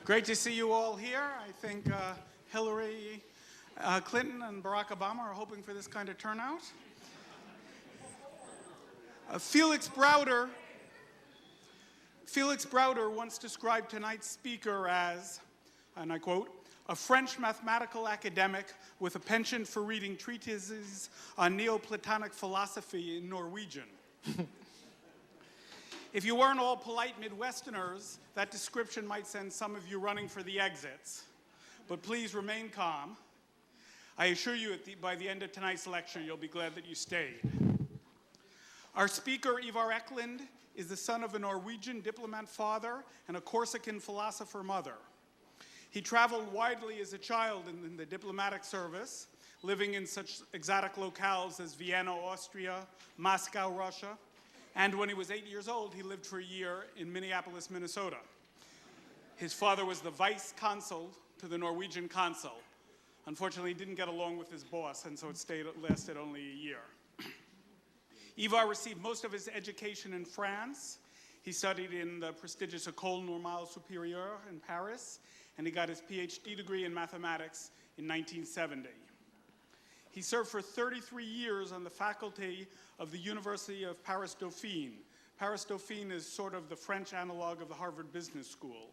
Great to see you all here. I think Hillary Clinton and Barack Obama are hoping for this kind of turnout. Felix Browder once described tonight's speaker as, and I quote, a French mathematical academic with a penchant for reading treatises on Neoplatonic philosophy in Norwegian. If you weren't all polite Midwesterners, that description might send some of you running for the exits. But please remain calm. I assure you by the end of tonight's lecture, you'll be glad that you stayed. Our speaker, Ivar Ekeland, is the son of a Norwegian diplomat father and a Corsican philosopher mother. He traveled widely as a child in the diplomatic service, living in such exotic locales as Vienna, Austria, Moscow, Russia, and when he was 8 years old, he lived for a year in Minneapolis, Minnesota. His father was the vice consul to the Norwegian consul. Unfortunately, he didn't get along with his boss, and so it lasted only a year. Ivar received most of his education in France. He studied in the prestigious École Normale Supérieure in Paris, and he got his PhD degree in mathematics in 1970. He served for 33 years on the faculty of the University of Paris Dauphine. Paris Dauphine is sort of the French analog of the Harvard Business School.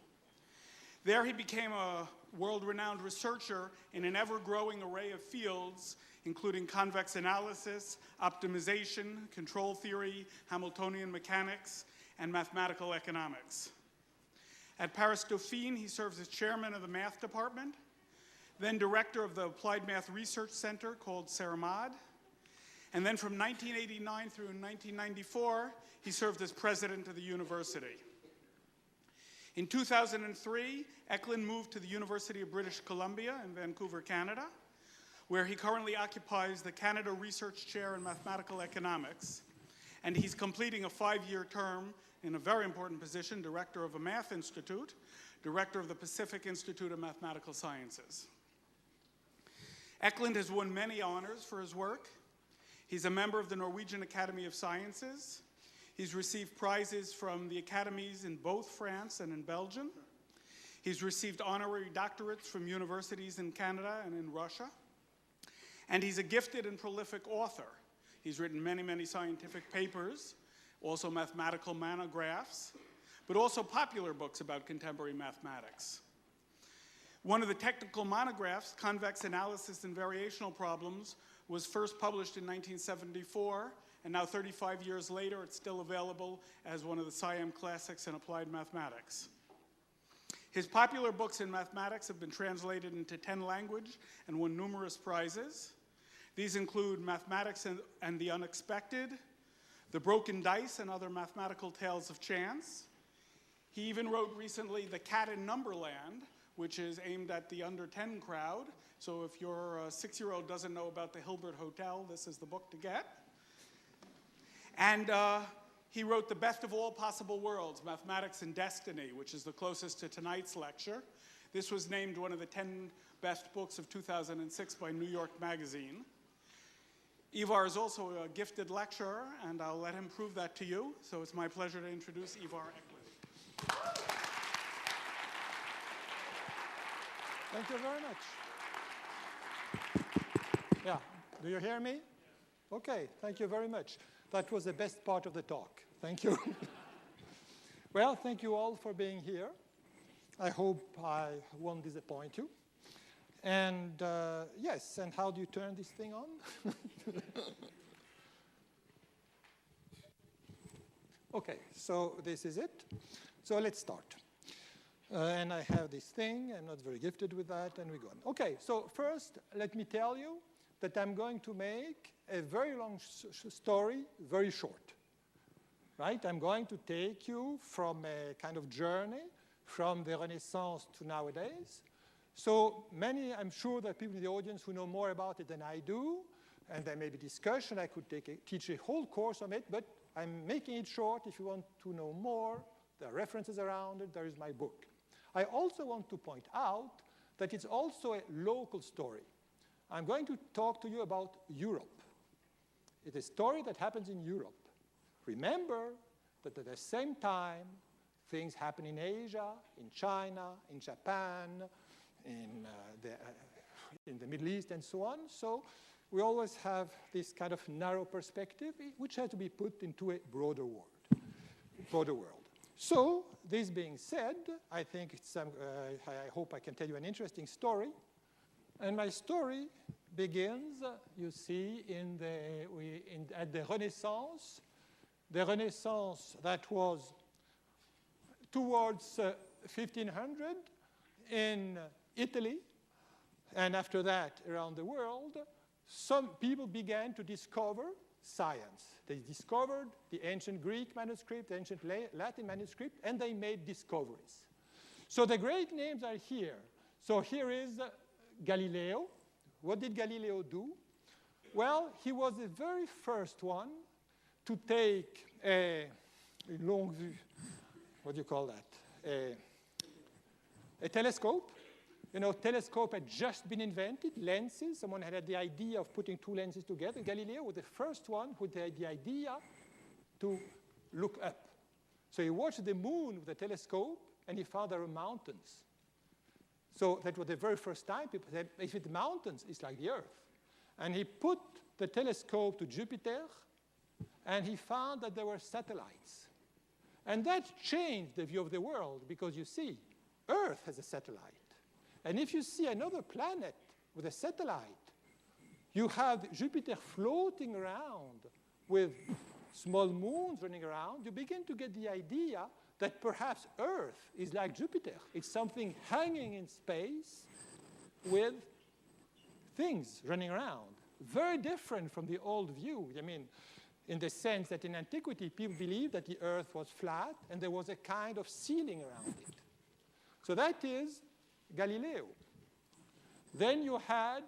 There he became a world-renowned researcher in an ever-growing array of fields, including convex analysis, optimization, control theory, Hamiltonian mechanics, and mathematical economics. At Paris Dauphine, he serves as chairman of the math department, then director of the Applied Math Research Center called Fermat. And then from 1989 through 1994, he served as president of the university. In 2003, Ekeland moved to the University of British Columbia in Vancouver, Canada, where he currently occupies the Canada Research Chair in Mathematical Economics. And he's completing a 5-year term in a very important position, director of a math institute, director of the Pacific Institute of Mathematical Sciences. Ekeland has won many honors for his work. He's a member of the Norwegian Academy of Sciences. He's received prizes from the academies in both France and in Belgium. He's received honorary doctorates from universities in Canada and in Russia. And he's a gifted and prolific author. He's written many, many scientific papers, also mathematical monographs, but also popular books about contemporary mathematics. One of the technical monographs, Convex Analysis and Variational Problems, was first published in 1974, and now 35 years later, it's still available as one of the SciAm classics in applied mathematics. His popular books in mathematics have been translated into 10 languages and won numerous prizes. These include Mathematics and the Unexpected, The Broken Dice and Other Mathematical Tales of Chance. He even wrote recently The Cat in Numberland, which is aimed at the under 10 crowd. So if your 6-year-old doesn't know about the Hilbert Hotel, this is the book to get. And he wrote The Best of All Possible Worlds, Mathematics and Destiny, which is the closest to tonight's lecture. This was named one of the 10 best books of 2006 by New York Magazine. Ivar is also a gifted lecturer, and I'll let him prove that to you. So it's my pleasure to introduce Ivar Ekeland. Thank you very much. Yeah, do you hear me? Okay, thank you very much. That was the best part of the talk. Thank you. Well, thank you all for being here. I hope I won't disappoint you. And yes, and how do you turn this thing on? Okay, so this is it. So let's start. And I have this thing. I'm not very gifted with that, and we go on. Okay, so first, let me tell you that I'm going to make a very long story very short. Right? I'm going to take you from a kind of journey from the Renaissance to nowadays. So I'm sure there are people in the audience who know more about it than I do, and there may be discussion. I could teach a whole course on it, but I'm making it short. If you want to know more, there are references around it. There is my book. I also want to point out that it's also a local story. I'm going to talk to you about Europe. It's a story that happens in Europe. Remember that at the same time, things happen in Asia, in China, in Japan, in the Middle East, and so on. So we always have this kind of narrow perspective, which has to be put into a broader world. So this being said, I think I hope I can tell you an interesting story. And my story begins, you see, at the Renaissance. The Renaissance that was towards 1500 in Italy, and after that around the world, some people began to discover science. They discovered the ancient Greek manuscript, the ancient Latin manuscript, and they made discoveries. So the great names are here. So here is Galileo. What did Galileo do? Well, he was the very first one to take a long view, what do you call that? A telescope. You know, telescope had just been invented, lenses. Someone had the idea of putting two lenses together. Galileo was the first one who had the idea to look up. So he watched the moon with a telescope, and he found there were mountains. So that was the very first time people said, if it's mountains, it's like the Earth. And he put the telescope to Jupiter, and he found that there were satellites. And that changed the view of the world, because you see, Earth has a satellite. And if you see another planet with a satellite, you have Jupiter floating around with small moons running around. You begin to get the idea that perhaps Earth is like Jupiter. It's something hanging in space with things running around. Very different from the old view. I mean, in the sense that in antiquity, people believed that the Earth was flat and there was a kind of ceiling around it. So that is Galileo. Then you had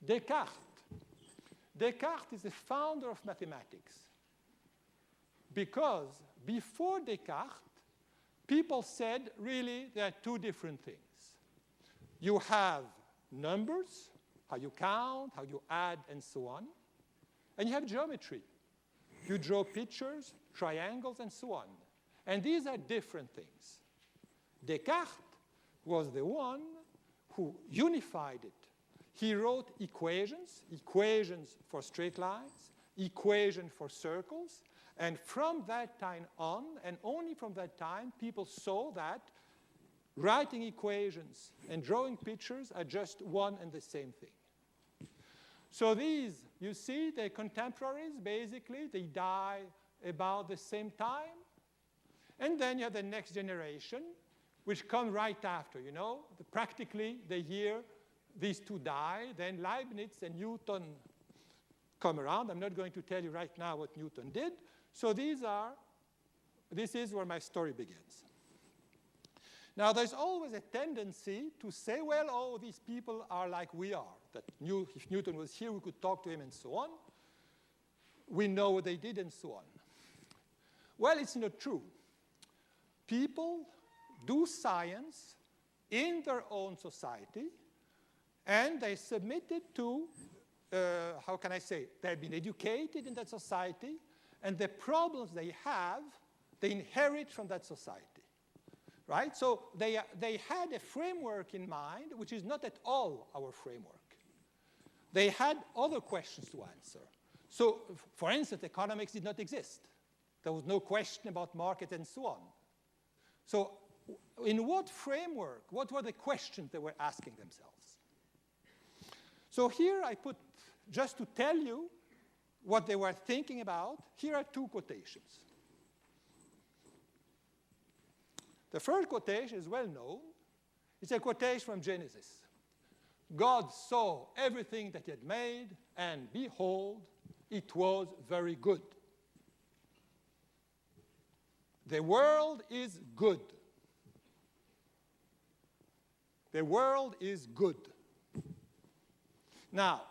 Descartes. Descartes is the founder of mathematics. Because before Descartes, people said, really, there are two different things. You have numbers, how you count, how you add, and so on. And you have geometry. You draw pictures, triangles, and so on. And these are different things. Descartes was the one who unified it. He wrote equations for straight lines, equations for circles, and from that time on, and only from that time, people saw that writing equations and drawing pictures are just one and the same thing. So these, you see, they're contemporaries, basically. They die about the same time. And then you have the next generation, which come right after, you know. Practically, the year these two die, then Leibniz and Newton come around. I'm not going to tell you right now what Newton did. So this is where my story begins. Now, there's always a tendency to say, well, oh, these people are like we are. That if Newton was here, we could talk to him and so on. We know what they did and so on. Well, it's not true. People do science in their own society, and they submit it to, how can I say, they've been educated in that society, and the problems they have, they inherit from that society. Right? So they had a framework in mind, which is not at all our framework. They had other questions to answer. So, for instance, economics did not exist. There was no question about market and so on. So in what framework, what were the questions they were asking themselves? So here I put, just to tell you what they were thinking about, here are two quotations. The first quotation is well known. It's a quotation from Genesis. God saw everything that he had made, and behold, it was very good. The world is good. The world is good. Now,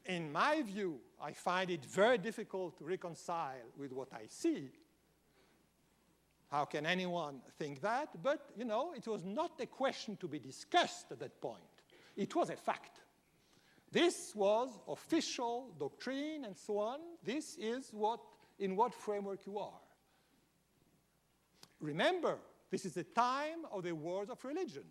in my view, I find it very difficult to reconcile with what I see. How can anyone think that? But, you know, it was not a question to be discussed at that point. It was a fact. This was official doctrine and so on. This is in what framework you are. remember, this is the time of the wars of religion.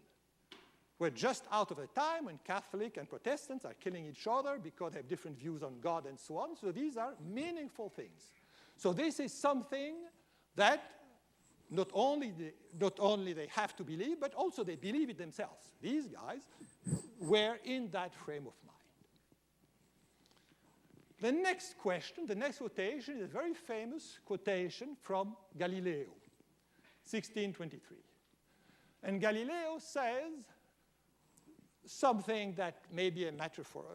We're just out of a time when Catholic and Protestants are killing each other because they have different views on God and so on. So these are meaningful things. So this is something that not only they have to believe, but also they believe it themselves. These guys were in that frame of mind. The next question, the next quotation is a very famous quotation from Galileo, 1623. And Galileo says something that may be a metaphor,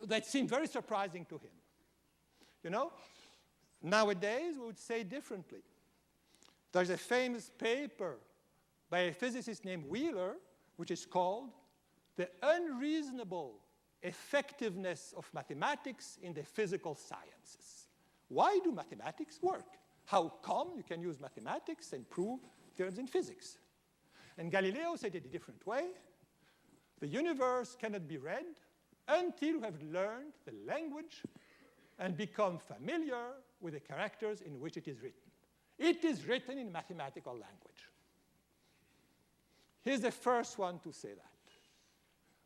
that seemed very surprising to him. You know, nowadays we would say differently. There's a famous paper by a physicist named Wheeler, which is called The Unreasonable Effectiveness of Mathematics in the Physical Sciences. Why do mathematics work? How come you can use mathematics and prove theorems in physics? And Galileo said it a different way. The universe cannot be read until you have learned the language and become familiar with the characters in which it is written. It is written in mathematical language. Here's the first one to say that.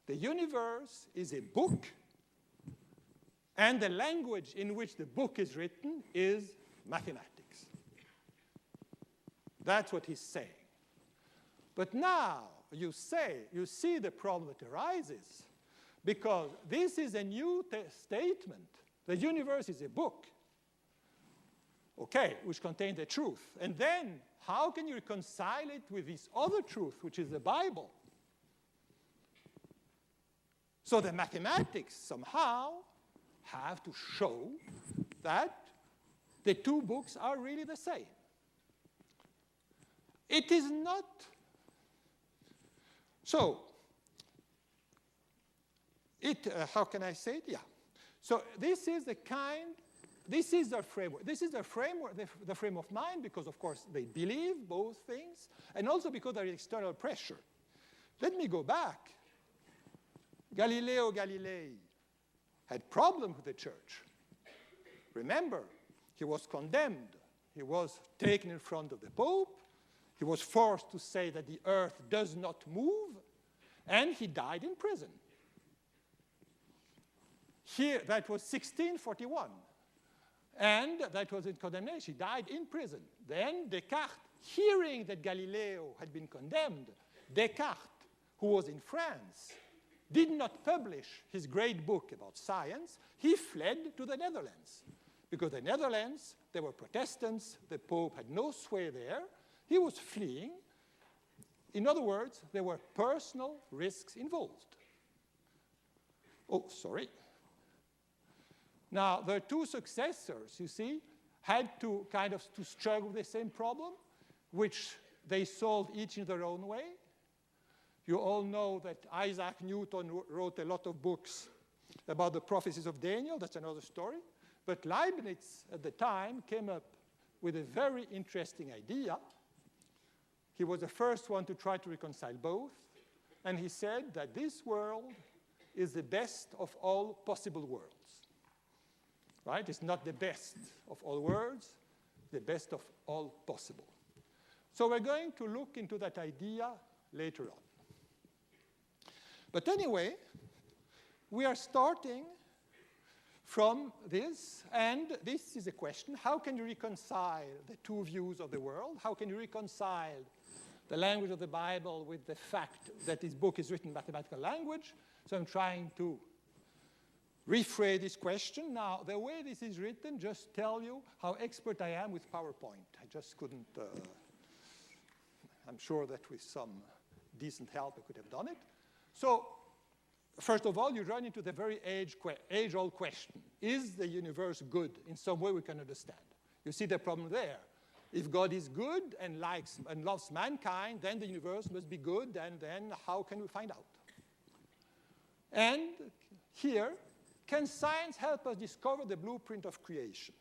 The universe is a book, and the language in which the book is written is mathematics. That's what he's saying. But now you see the problem that arises, because this is a new statement. The universe is a book, okay, which contains the truth. And then how can you reconcile it with this other truth, which is the Bible? So the mathematics somehow have to show that the two books are really the same. It is not. So, how can I say it? Yeah. So this is the framework. This is the framework, the frame of mind, because of course they believe both things, and also because there is external pressure. Let me go back. Galileo Galilei had problems with the church. Remember, he was condemned. He was taken in front of the Pope. He was forced to say that the earth does not move, and he died in prison. Here, that was 1641, and that was in condemnation. He died in prison. Then Descartes, hearing that Galileo had been condemned, Descartes, who was in France, did not publish his great book about science. He fled to the Netherlands, because the Netherlands, they were Protestants. The Pope had no sway there. He was fleeing. In other words, there were personal risks involved. Oh, sorry. Now, the two successors, you see, had to kind of to struggle with the same problem, which they solved each in their own way. You all know that Isaac Newton wrote a lot of books about the prophecies of Daniel. That's another story. But Leibniz, at the time, came up with a very interesting idea. He was the first one to try to reconcile both. And he said that this world is the best of all possible worlds. Right? It's not the best of all worlds, the best of all possible. So we're going to look into that idea later on. But anyway, we are starting from this, and this is a question. How can you reconcile the two views of the world? How can you reconcile the language of the Bible with the fact that this book is written in mathematical language? So I'm trying to rephrase this question. Now, the way this is written, just tell you how expert I am with PowerPoint. I just couldn't, I'm sure that with some decent help I could have done it. So, first of all, you run into the very age-old question. Is the universe good in some way we can understand? You see the problem there. If God is good and likes and loves mankind, then the universe must be good, and then how can we find out? And here, can science help us discover the blueprint of creation?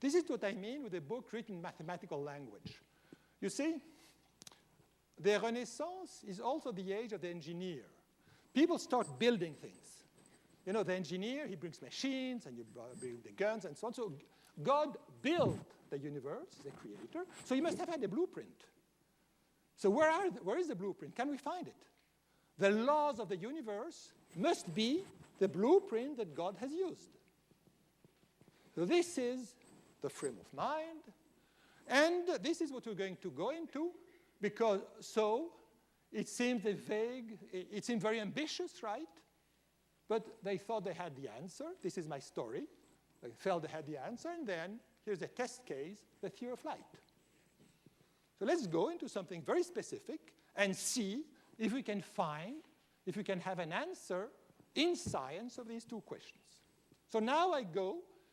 This is what I mean with a book written in mathematical language. You see, the Renaissance is also the age of the engineer. People start building things. You know, the engineer, he brings machines, and you build the guns, and so on. So God built the universe, the creator. So he must have had a blueprint. So where is the blueprint? Can we find it? The laws of the universe must be the blueprint that God has used. So this is the frame of mind. And this is what we're going to go into, because it seemed vague, it seemed very ambitious, right? But they thought they had the answer. This is my story. They felt they had the answer, and then here's a test case, the theory of light. So let's go into something very specific and see if we can have an answer in science of these two questions. So now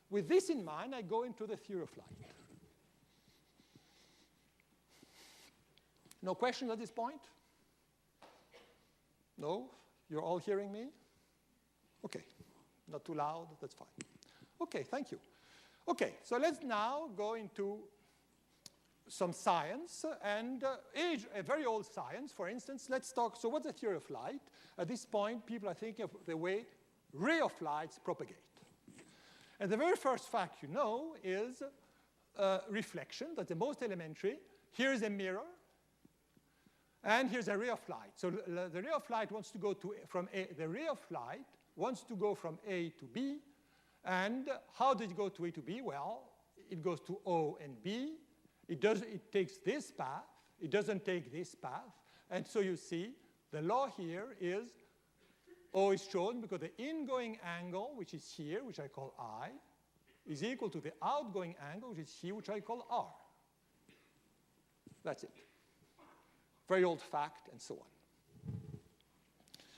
with this in mind, I go into the theory of light. No questions at this point? No? You're all hearing me? Okay. Not too loud? That's fine. Okay, thank you. Okay, so let's now go into some science, and a very old science. For instance, let's talk, so what's the theory of light? At this point, people are thinking of the way ray of lights propagate. And the very first fact you know is reflection. That's the most elementary. Here's a mirror, and here's a ray of light. So the ray of light wants to go the ray of light wants to go from A to B. And how does it go to A to B? Well, it goes to O and B. It takes this path. It doesn't take this path. And so you see, the law here is O is shown because the ingoing angle, which is here, which I call I, is equal to the outgoing angle, which is here, which I call R. That's it. Very old fact, and so on.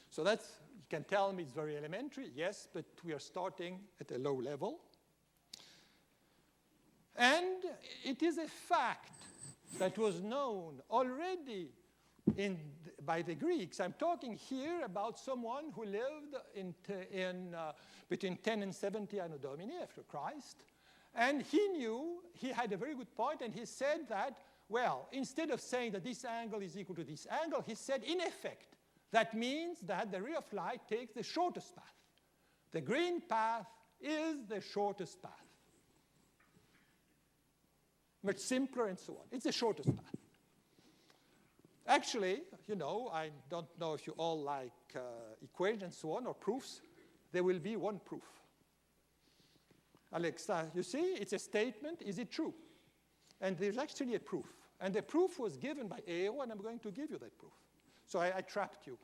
So you can tell me it's very elementary, yes, but we are starting at a low level. And it is a fact that was known already by the Greeks. I'm talking here about someone who lived between 10 and 70 Anno Domini after Christ. And he had a very good point, and he said that, well, instead of saying that this angle is equal to this angle, he said, in effect, that means that the ray of light takes the shortest path. The green path is the shortest path. Much simpler and so on. It's the shortest path. Actually, I don't know if you all like equations and so on, or proofs. There will be one proof. Alexa, you see, it's a statement. Is it true? And there's actually a proof. And the proof was given by Eo, and I'm going to give you that proof. So I trapped you.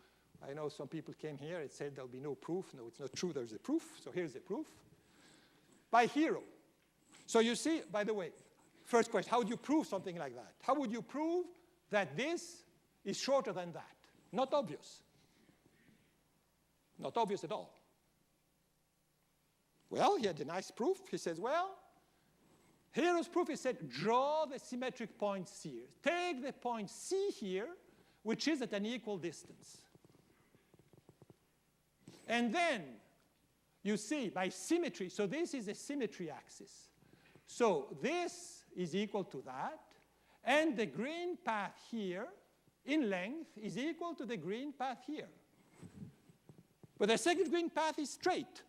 I know some people came here and said there'll be no proof. No, it's not true. There's a proof. So here's the proof. By Hero. So you see, by the way, first question, how would you prove something like that? How would you prove that this is shorter than that? Not obvious. Not obvious at all. Well, he had a nice proof. He says, well, Hero's proof, he said, draw the symmetric point C. Take the point C here, which is at an equal distance. And then, you see, by symmetry, so this is a symmetry axis. So this is equal to that, and the green path here, in length, is equal to the green path here. But the second green path is straight.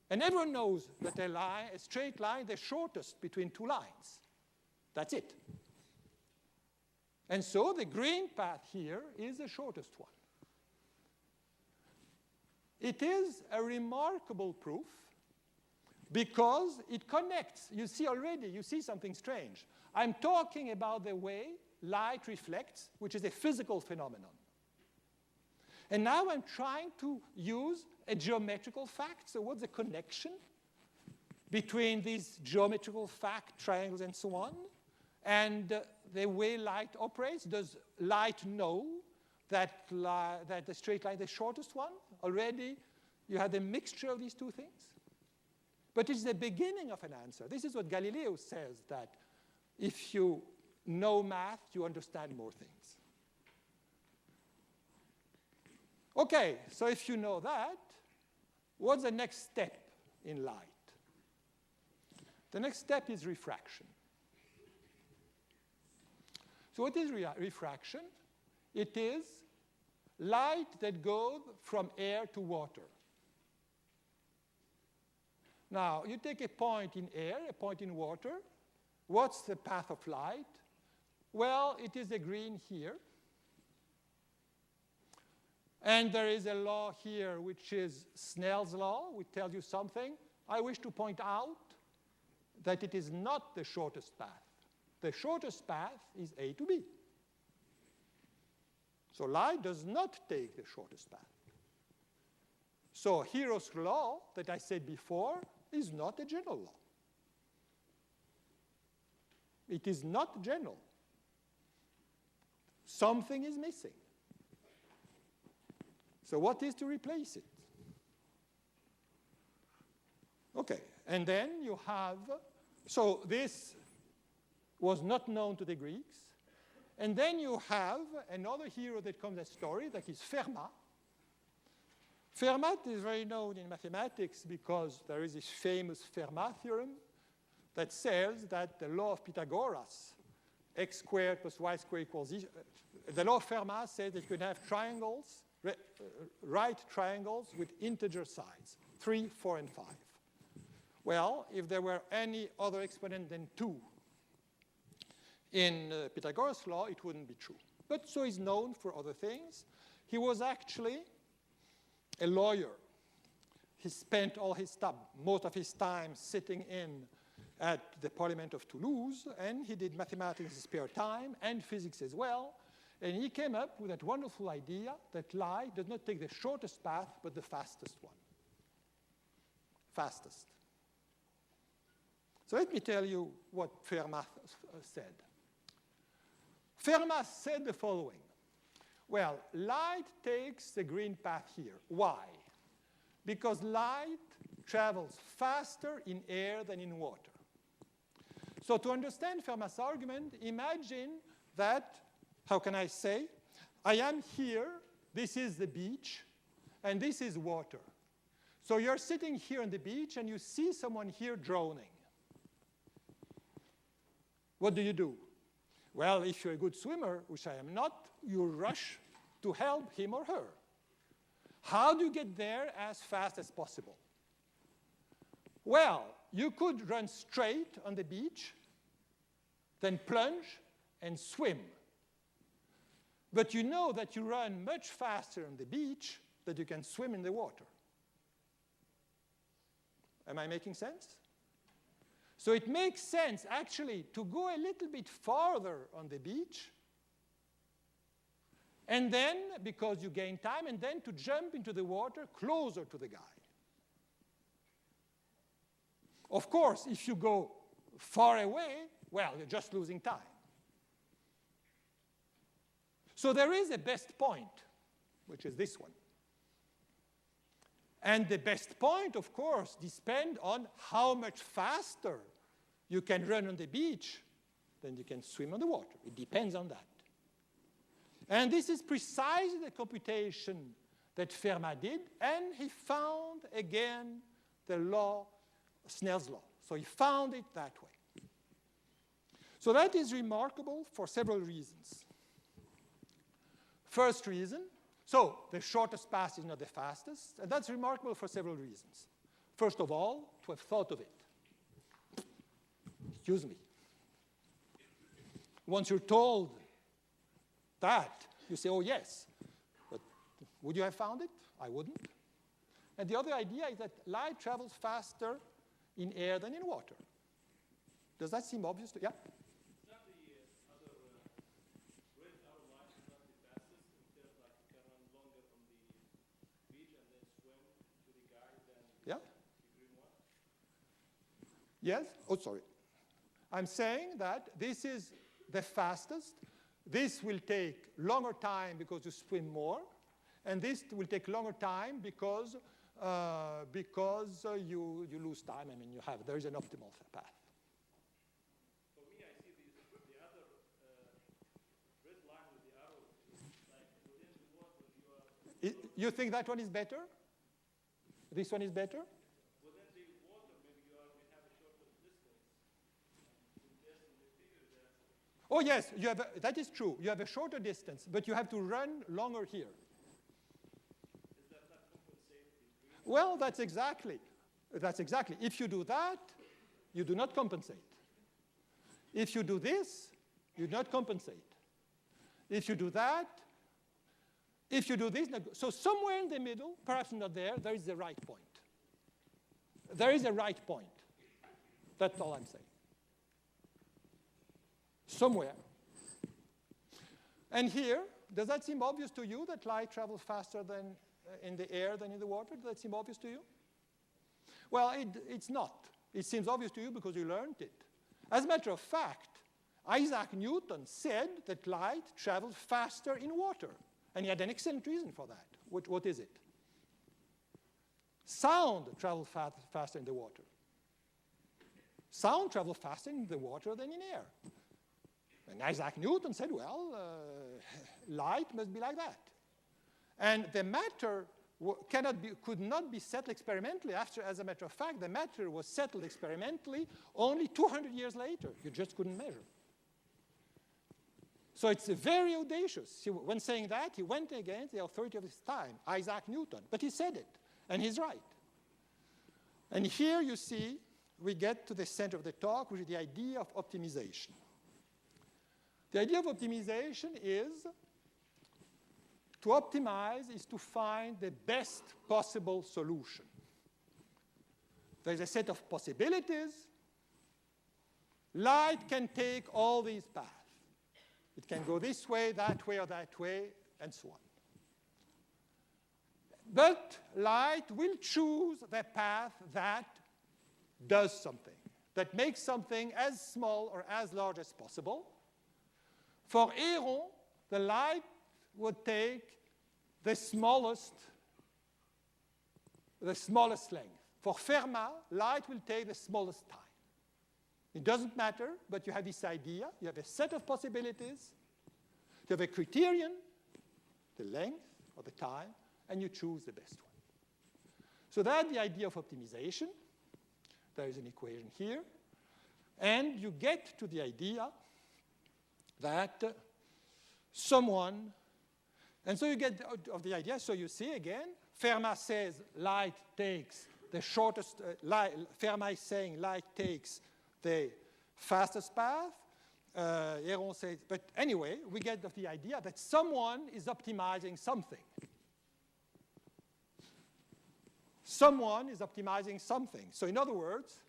And everyone knows that a straight line is the shortest between two lines. That's it. And so the green path here is the shortest one. It is a remarkable proof because it connects. You see something strange. I'm talking about the way light reflects, which is a physical phenomenon. And now I'm trying to use a geometrical fact. So what's the connection between these geometrical facts, triangles, and so on, and the way light operates? Does light know that the straight line is the shortest one? Already you had a mixture of these two things. But it's the beginning of an answer. This is what Galileo says, that if you know math, you understand more things. Okay, so if you know that, what's the next step in light? The next step is refraction. So what is refraction? It is light that goes from air to water. Now, you take a point in air, a point in water, What's the path of light? Well, it is a green here. And there is a law here, which is Snell's law, which tells you something. I wish to point out that it is not the shortest path. The shortest path is A to B. So light does not take the shortest path. So Hero's law that I said before is not a general law. It is not general. Something is missing. So what is to replace it? Okay, and then you have, so this was not known to the Greeks. And then you have another hero that comes as story, that is Fermat. Fermat is very known in mathematics because there is this famous Fermat theorem that says that the law of Pythagoras, x squared plus y squared equals z, the law of Fermat says that you can have triangles, right triangles with integer sides, 3, 4, and 5. Well, if there were any other exponent than 2 in Pythagoras' law, it wouldn't be true. But so he's known for other things. He was actually a lawyer. He spent all his time, most of his time sitting in at the Parliament of Toulouse, and he did mathematics in his spare time and physics as well. And he came up with that wonderful idea that light does not take the shortest path, but the fastest one. Fastest. So let me tell you what Fermat said. Fermat said the following. Well, light takes the green path here. Why? Because light travels faster in air than in water. So to understand Fermat's argument, imagine that, how can I say, I am here, this is the beach, and this is water. So you're sitting here on the beach, and you see someone here drowning. What do? Well, if you're a good swimmer, which I am not, you rush to help him or her. How do you get there as fast as possible? Well, you could run straight on the beach, then plunge and swim. But you know that you run much faster on the beach than you can swim in the water. Am I making sense? So it makes sense, actually, to go a little bit farther on the beach, and then, because you gain time, and then to jump into the water closer to the guy. Of course, if you go far away, well, you're just losing time. So there is a best point, which is this one. And the best point, of course, depends on how much faster you can run on the beach than you can swim on the water. It depends on that. And this is precisely the computation that Fermat did, and he found, again, the law, Snell's law. So he found it that way. So that is remarkable for several reasons. First reason, so the shortest path is not the fastest, and that's remarkable for several reasons. First of all, to have thought of it. Excuse me. Once you're told that, you say, oh, yes. But would you have found it? I wouldn't. And the other idea is that light travels faster in air than in water. Does that seem obvious to you? Yeah? Is that the other red arrow line is not the fastest? Instead, like you can run longer on the beach and then swim to the guy than Yeah. the green one? Yes? Oh, sorry. I'm saying that this is the fastest. This will take longer time because you swim more. And this will take longer time because you lose time. I mean, there is an optimal path. For me, I see the other red line with the arrow is like within the water You think that one is better? This one is better? within the water, maybe you have a shorter distance. Just in the figure there. Oh, yes, that is true. You have a shorter distance, but you have to run longer here. Is that not compensate the green? Well, that's exactly. If you do that, you do not compensate. If you do this, you do not compensate. If you do that, if you do this, so somewhere in the middle, perhaps not there, there is the right point. There is a right point. That's all I'm saying. Somewhere. And here, does that seem obvious to you that light travels faster than in the air than in the water? Does that seem obvious to you? Well, it's not. It seems obvious to you because you learned it. As a matter of fact, Isaac Newton said that light travels faster in water. And he had an excellent reason for that. What is it? Sound travels faster in the water. Sound travels faster in the water than in air. And Isaac Newton said, well, light must be like that. And the matter could not be settled experimentally. As a matter of fact, the matter was settled experimentally only 200 years later. You just couldn't measure. So it's very audacious. When saying that, he went against the authority of his time, Isaac Newton. But he said it, and he's right. And here you see, we get to the center of the talk, which is the idea of optimization. The idea of optimization is to optimize is to find the best possible solution. There's a set of possibilities. Light can take all these paths. It can go this way, or that way, and so on. But light will choose the path that does something, that makes something as small or as large as possible. For Héron, the light would take the smallest length. For Fermat, light will take the smallest time. It doesn't matter, but you have this idea. You have a set of possibilities. You have a criterion, the length or the time, and you choose the best one. So that's the idea of optimization. There is an equation here. And you get to the idea that someone, and so you get of the idea, so you see again, Fermat says light takes the shortest, Fermat is saying light takes the fastest path. Héron says, but anyway, we get of the idea that someone is optimizing something. Someone is optimizing something. So in other words,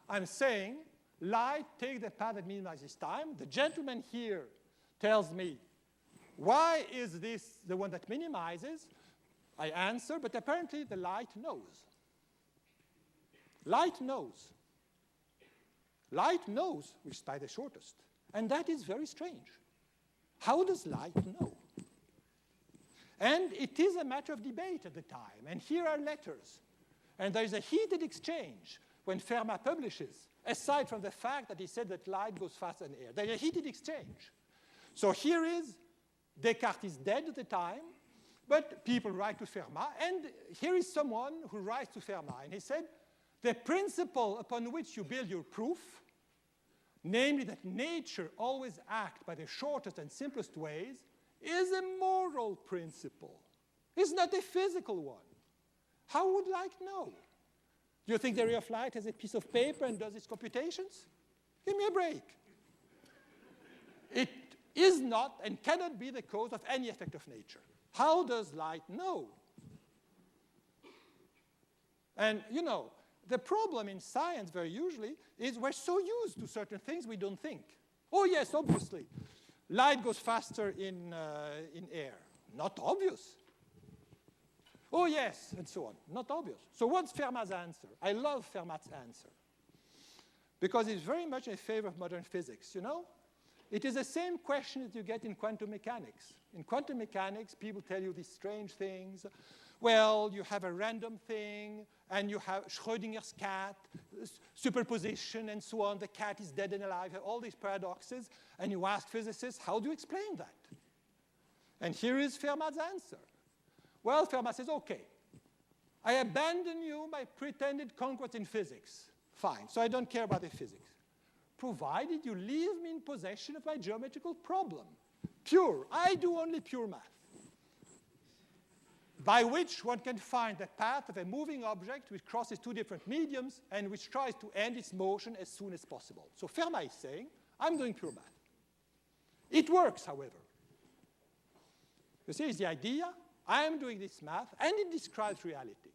I'm saying light takes the path that minimizes time. The gentleman here tells me, why is this the one that minimizes? I answer, but apparently the light knows. Light knows. Light knows which is by the shortest. And that is very strange. How does light know? And it is a matter of debate at the time. And here are letters. And there is a heated exchange when Fermat publishes, aside from the fact that he said that light goes faster than air. There is a heated exchange. So here is, Descartes is dead at the time, but people write to Fermat. And here is someone who writes to Fermat. And he said, the principle upon which you build your proof, namely that nature always acts by the shortest and simplest ways, is a moral principle. It's not a physical one. How would light know? Do you think the ray of light has a piece of paper and does its computations? Give me a break. It is not and cannot be the cause of any effect of nature. How does light know? And, you know, the problem in science very usually is we're so used to certain things we don't think. Oh, yes, obviously. Light goes faster in air. Not obvious. Oh, yes, and so on. Not obvious. So what's Fermat's answer? I love Fermat's answer because it's very much in favor of modern physics, you know? It is the same question that you get in quantum mechanics. In quantum mechanics, people tell you these strange things. Well, you have a random thing, and you have Schrödinger's cat, superposition, and so on. The cat is dead and alive, all these paradoxes. And you ask physicists, how do you explain that? And here is Fermat's answer. Well, Fermat says, OK, I abandon you my pretended conquest in physics. Fine, so I don't care about the physics. Provided you leave me in possession of my geometrical problem. Pure, I do only pure math. By which one can find the path of a moving object which crosses two different mediums and which tries to end its motion as soon as possible. So Fermat is saying, I'm doing pure math. It works, however. You see, it's the idea. I am doing this math, and it describes reality.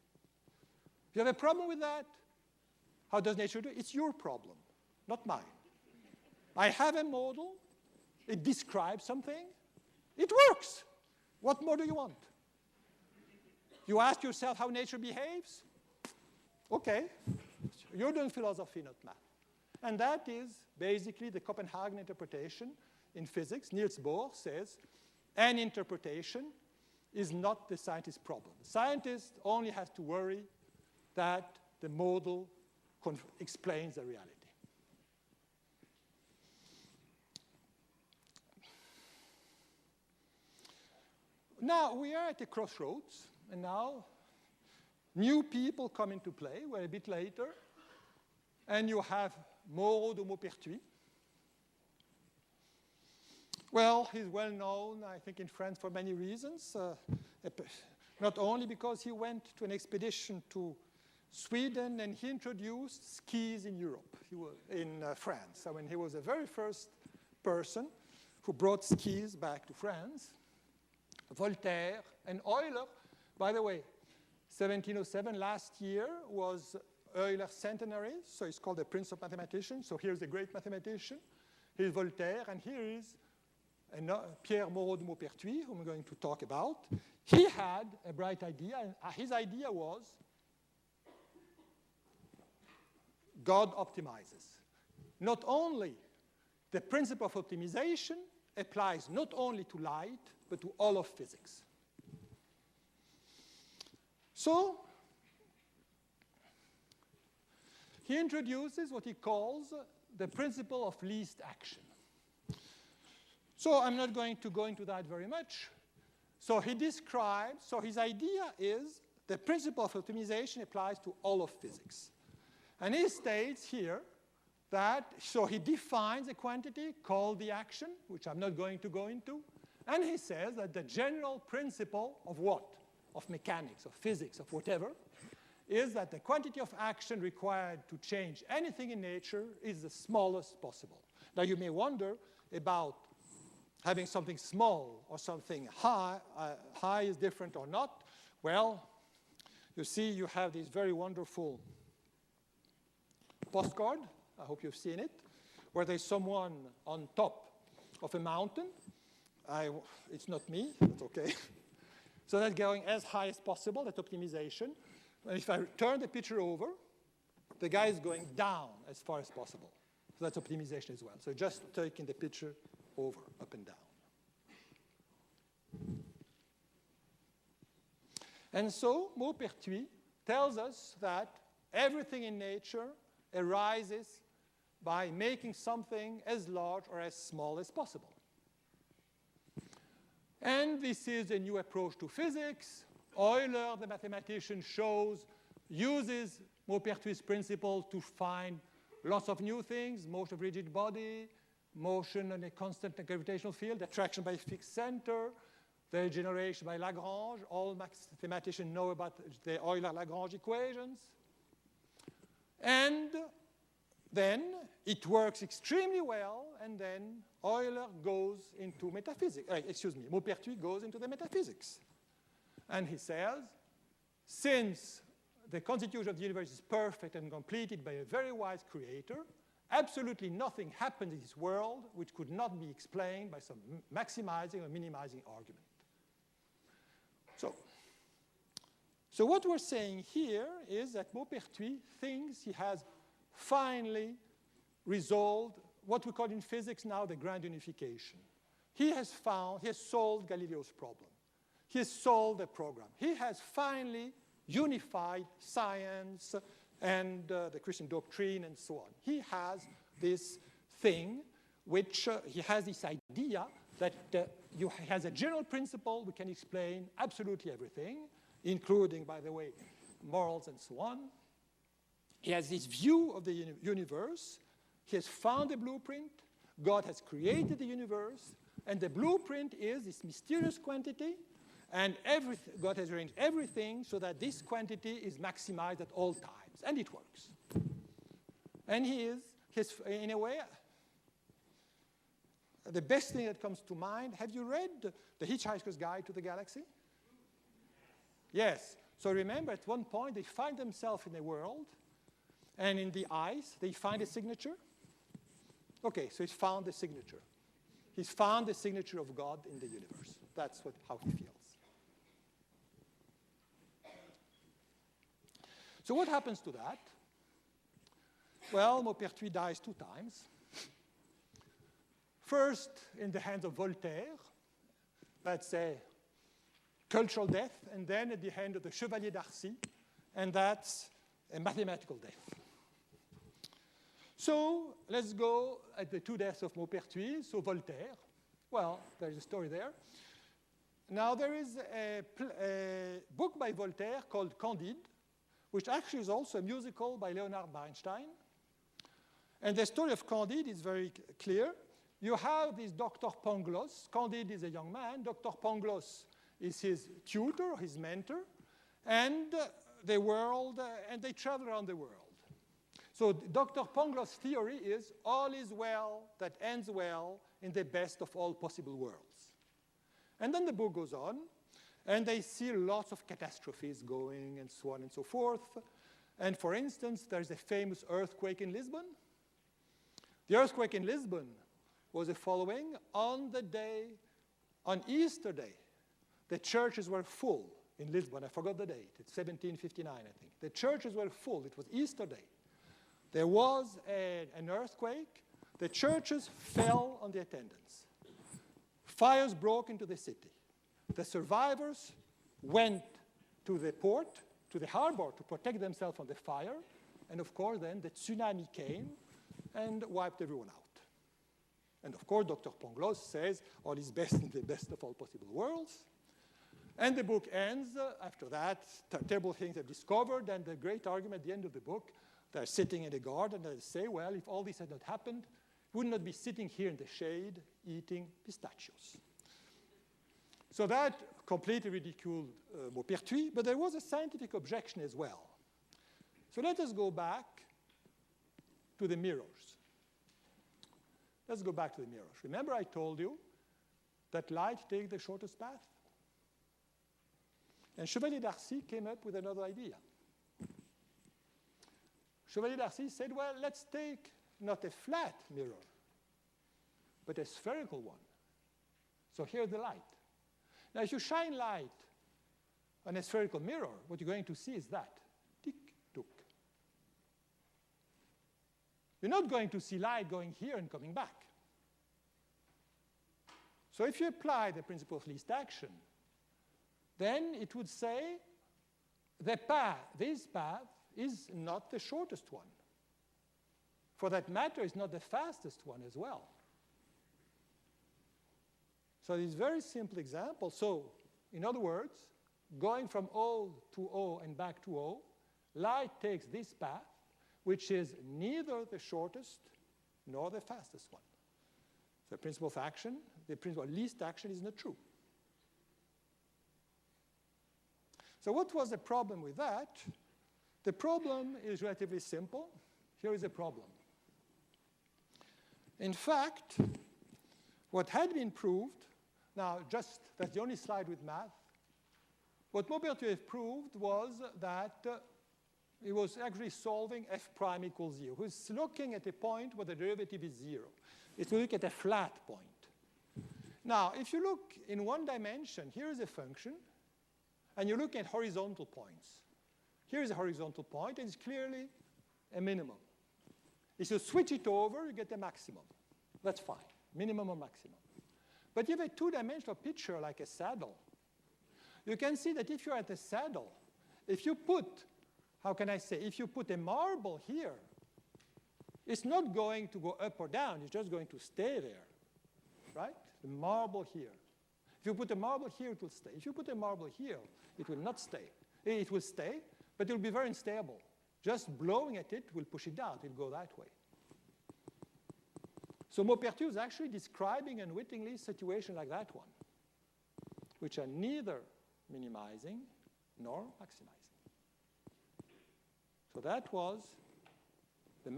You have a problem with that? How does nature do it? It's your problem, not mine. I have a model. It describes something. It works. What more do you want? You ask yourself how nature behaves? Okay. You're doing philosophy, not math. And that is basically the Copenhagen interpretation in physics. Niels Bohr says an interpretation is not the scientist's problem. The scientist only has to worry that the model explains the reality. Now, we are at a crossroads, and now new people come into play. We're a bit later, and you have Moreau de Maupertuis. Well, he's well known, I think, in France for many reasons. Not only because he went to an expedition to Sweden and he introduced skis in Europe, in France. I mean, he was the very first person who brought skis back to France. Voltaire and Euler, by the way, 1707 last year was Euler's centenary, so he's called the Prince of Mathematicians. So here's a great mathematician. Here's Voltaire, and here is Pierre Moreau de Maupertuis, whom I'm going to talk about. He had a bright idea, and his idea was God optimizes. Not only the principle of optimization applies not only to light, but to all of physics. So he introduces what he calls the principle of least action. So I'm not going to go into that very much. So he describes, so his idea is the principle of optimization applies to all of physics. And he states here that, so he defines a quantity called the action, which I'm not going to go into, and he says that the general principle of what? Of mechanics, of physics, of whatever, is that the quantity of action required to change anything in nature is the smallest possible. Now you may wonder about having something small or something high. High is different or not. Well, you see you have this very wonderful postcard, I hope you've seen it, where there's someone on top of a mountain. It's not me, that's okay. So that's going as high as possible, that optimization. And if I turn the picture over, the guy is going down as far as possible. So that's optimization as well. So just taking the picture over, up and down. And so Maupertuis tells us that everything in nature arises by making something as large or as small as possible. And this is a new approach to physics. Euler, the mathematician, uses Maupertuis' principle to find lots of new things: motion of rigid body, motion on a constant gravitational field, attraction by a fixed center, the generation by Lagrange. All mathematicians know about the Euler-Lagrange equations. And then it works extremely well, and then Euler goes into metaphysics. Maupertuis goes into the metaphysics. And he says, since the constitution of the universe is perfect and completed by a very wise creator, absolutely nothing happens in this world which could not be explained by some maximizing or minimizing argument. So what we're saying here is that Maupertuis thinks he has finally resolved what we call in physics now the grand unification. He has solved Galileo's problem. He has solved the program. He has finally unified science and the Christian doctrine and so on. He has this thing which he has this idea that he has a general principle which can explain absolutely everything, including, by the way, morals and so on. He has this view of the universe. He has found a blueprint. God has created the universe. And the blueprint is this mysterious quantity. And God has arranged everything so that this quantity is maximized at all times. And it works. And he is, in a way, the best thing that comes to mind, have you read The Hitchhiker's Guide to the Galaxy? Yes. So remember, at one point, they find themselves in a world, and in the ice, they find a signature. Okay, so he's found the signature. He's found the signature of God in the universe. That's how he feels. So what happens to that? Well, Maupertuis dies 2 times. First, in the hands of Voltaire. That's a cultural death. And then at the hand of the Schiavoni Darcy. And that's a mathematical death. So let's go at the 2 deaths of Maupertuis. So Voltaire. Well, there's a story there. Now, there is a book by Voltaire called Candide, which actually is also a musical by Leonard Bernstein. And the story of Candide is very clear. You have this Dr. Pangloss. Candide is a young man. Dr. Pangloss is his tutor, his mentor. And they travel around the world. So Dr. Pangloss' theory is all is well that ends well in the best of all possible worlds. And then the book goes on, and they see lots of catastrophes going and so on and so forth. And for instance, there's a famous earthquake in Lisbon. The earthquake in Lisbon was the following. On Easter Day, the churches were full in Lisbon. I forgot the date. It's 1759, I think. The churches were full. It was Easter Day. There was an earthquake. The churches fell on the attendants. Fires broke into the city. The survivors went to the port, to the harbor, to protect themselves from the fire. And of course, then the tsunami came and wiped everyone out. And of course, Dr. Pangloss says all is best in the best of all possible worlds. And the book ends. After that, terrible things are discovered. And the great argument at the end of the book, they're sitting in the garden and they say, well, if all this had not happened, we would not be sitting here in the shade eating pistachios. So that completely ridiculed Maupertuis, but there was a scientific objection as well. So let us go back to the mirrors. Let's go back to the mirrors. Remember I told you that light takes the shortest path? And Schiavoni Darcy came up with another idea. Schiavoni Darcy said, well, let's take not a flat mirror, but a spherical one. So here's the light. Now, if you shine light on a spherical mirror, what you're going to see is that. Tick-tock. You're not going to see light going here and coming back. So if you apply the principle of least action, then it would say this path is not the shortest one. For that matter, it's not the fastest one as well. So this very simple example. So in other words, going from O to O and back to O, light takes this path, which is neither the shortest nor the fastest one. The principle of action, the principle of least action is not true. So what was the problem with that? The problem is relatively simple. Here is the problem. In fact, what had been proved, now just that's the only slide with math, what Maupertuis proved was that he was actually solving f prime equals 0. He was looking at a point where the derivative is 0. It's to look at a flat point. Now, if you look in one dimension, here is a function, and you look at horizontal points. Here is a horizontal point, and it's clearly a minimum. If you switch it over, you get a maximum. That's fine, minimum or maximum. But you have a two-dimensional picture like a saddle. You can see that if you're at a saddle, if you put, if you put a marble here, it's not going to go up or down, it's just going to stay there, right? The marble here. If you put a marble here, it will stay. If you put a marble here, it will not stay. It will stay, but it will be very unstable. Just blowing at it will push it down. It will go that way. So Maupertuis is actually describing unwittingly a situation like that one, which are neither minimizing nor maximizing. So that was the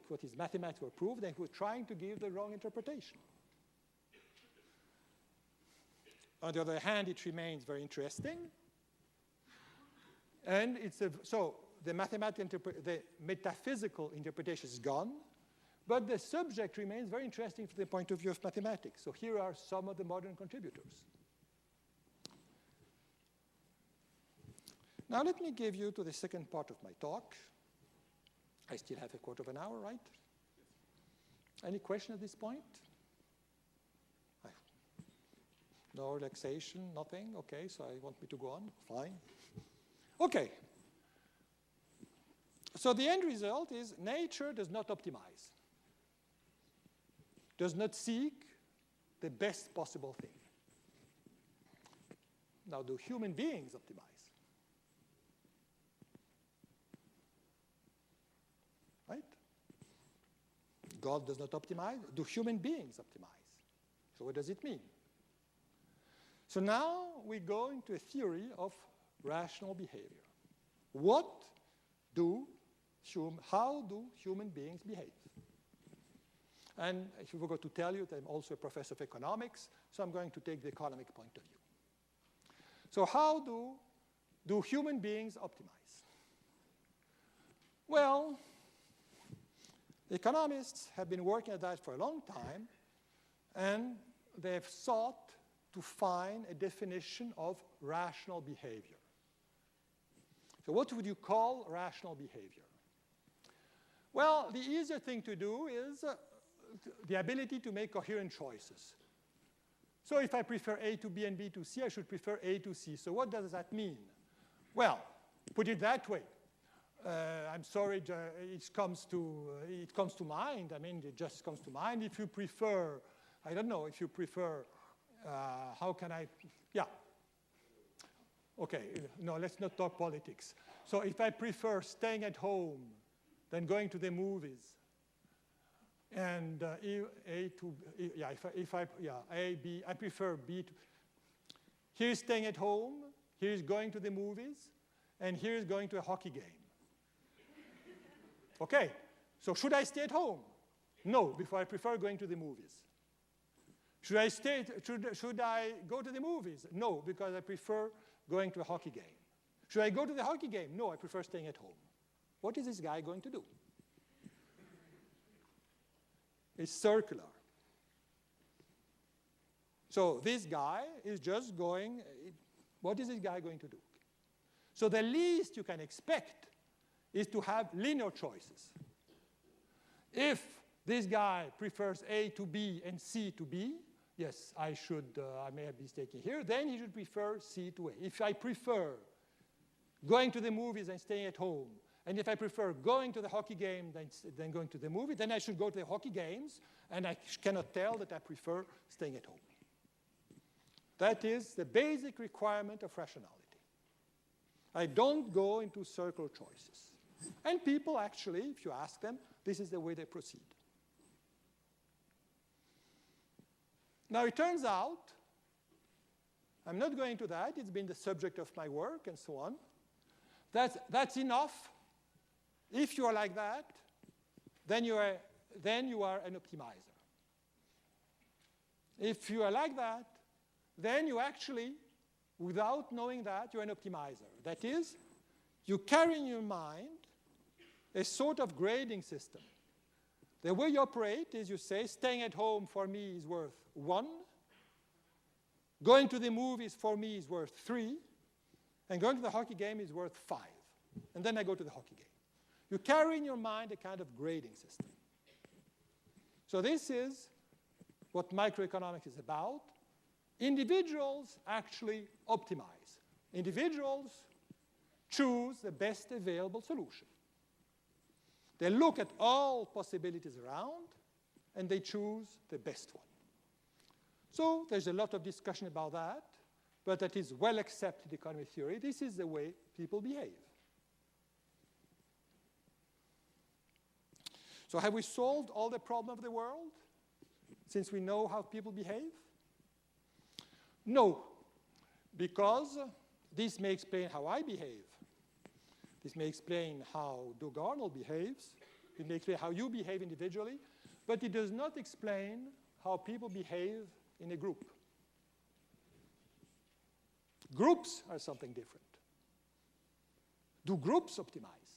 what his mathematics were proved, and he was trying to give the wrong interpretation. On the other hand, it remains very interesting. And so the metaphysical interpretation is gone, but the subject remains very interesting from the point of view of mathematics. So here are some of the modern contributors. Now let me give you to the second part of my talk. I still have a quarter of an hour, right? Any question at this point? No relaxation, nothing? Okay, so I want me to go on? Fine. Okay. So the end result is nature does not optimize, does not seek the best possible thing. Now, do human beings optimize? Right? God does not optimize. Do human beings optimize? So what does it mean? So now we go into a theory of rational behavior. How do human beings behave? And I forgot to tell you that I'm also a professor of economics, so I'm going to take the economic point of view. So how do human beings optimize? Well, economists have been working at that for a long time, and they've sought to find a definition of rational behavior. So what would you call rational behavior? Well, the easier thing to do is the ability to make coherent choices. So if I prefer A to B and B to C, I should prefer A to C. So what does that mean? Well, put it that way. I'm sorry, it comes to mind. I mean, it just comes to mind. If you prefer, I don't know, if you prefer, how can I, yeah. Okay, no, let's not talk politics. So if I prefer staying at home than going to the movies, and I prefer B to, here's staying at home, here's going to the movies, and here's going to a hockey game. Okay, so should I stay at home? No, because I prefer going to the movies. Should I go to the movies? No, because I prefer going to a hockey game. Should I go to the hockey game? No, I prefer staying at home. What is this guy going to do? It's circular. So this guy is just going, what is this guy going to do? So the least you can expect is to have linear choices. If this guy prefers A to B and C to B, yes, I may have been mistaken here, then he should prefer C to A. If I prefer going to the movies and staying at home, and if I prefer going to the hockey game than going to the movie, then I should go to the hockey games, and I cannot tell that I prefer staying at home. That is the basic requirement of rationality. I don't go into circular choices. And people actually, if you ask them, this is the way they proceed. Now, it turns out, I'm not going to that, it's been the subject of my work and so on, that's enough. If you are like that, then you are an optimizer. If you are like that, then you actually, without knowing that, you're an optimizer. That is, you carry in your mind a sort of grading system. The way you operate is you say, staying at home for me is worth 1, going to the movies for me is worth 3, and going to the hockey game is worth 5. And then I go to the hockey game. You carry in your mind a kind of grading system. So this is what microeconomics is about. Individuals actually optimize. Individuals choose the best available solution. They look at all possibilities around, and they choose the best one. So there's a lot of discussion about that, but that is well accepted economic theory. This is the way people behave. So have we solved all the problems of the world since we know how people behave? No, because this may explain how I behave. This may explain how Doug Arnold behaves. It may explain how you behave individually, but it does not explain how people behave in a group. groups are something different. Do groups optimize?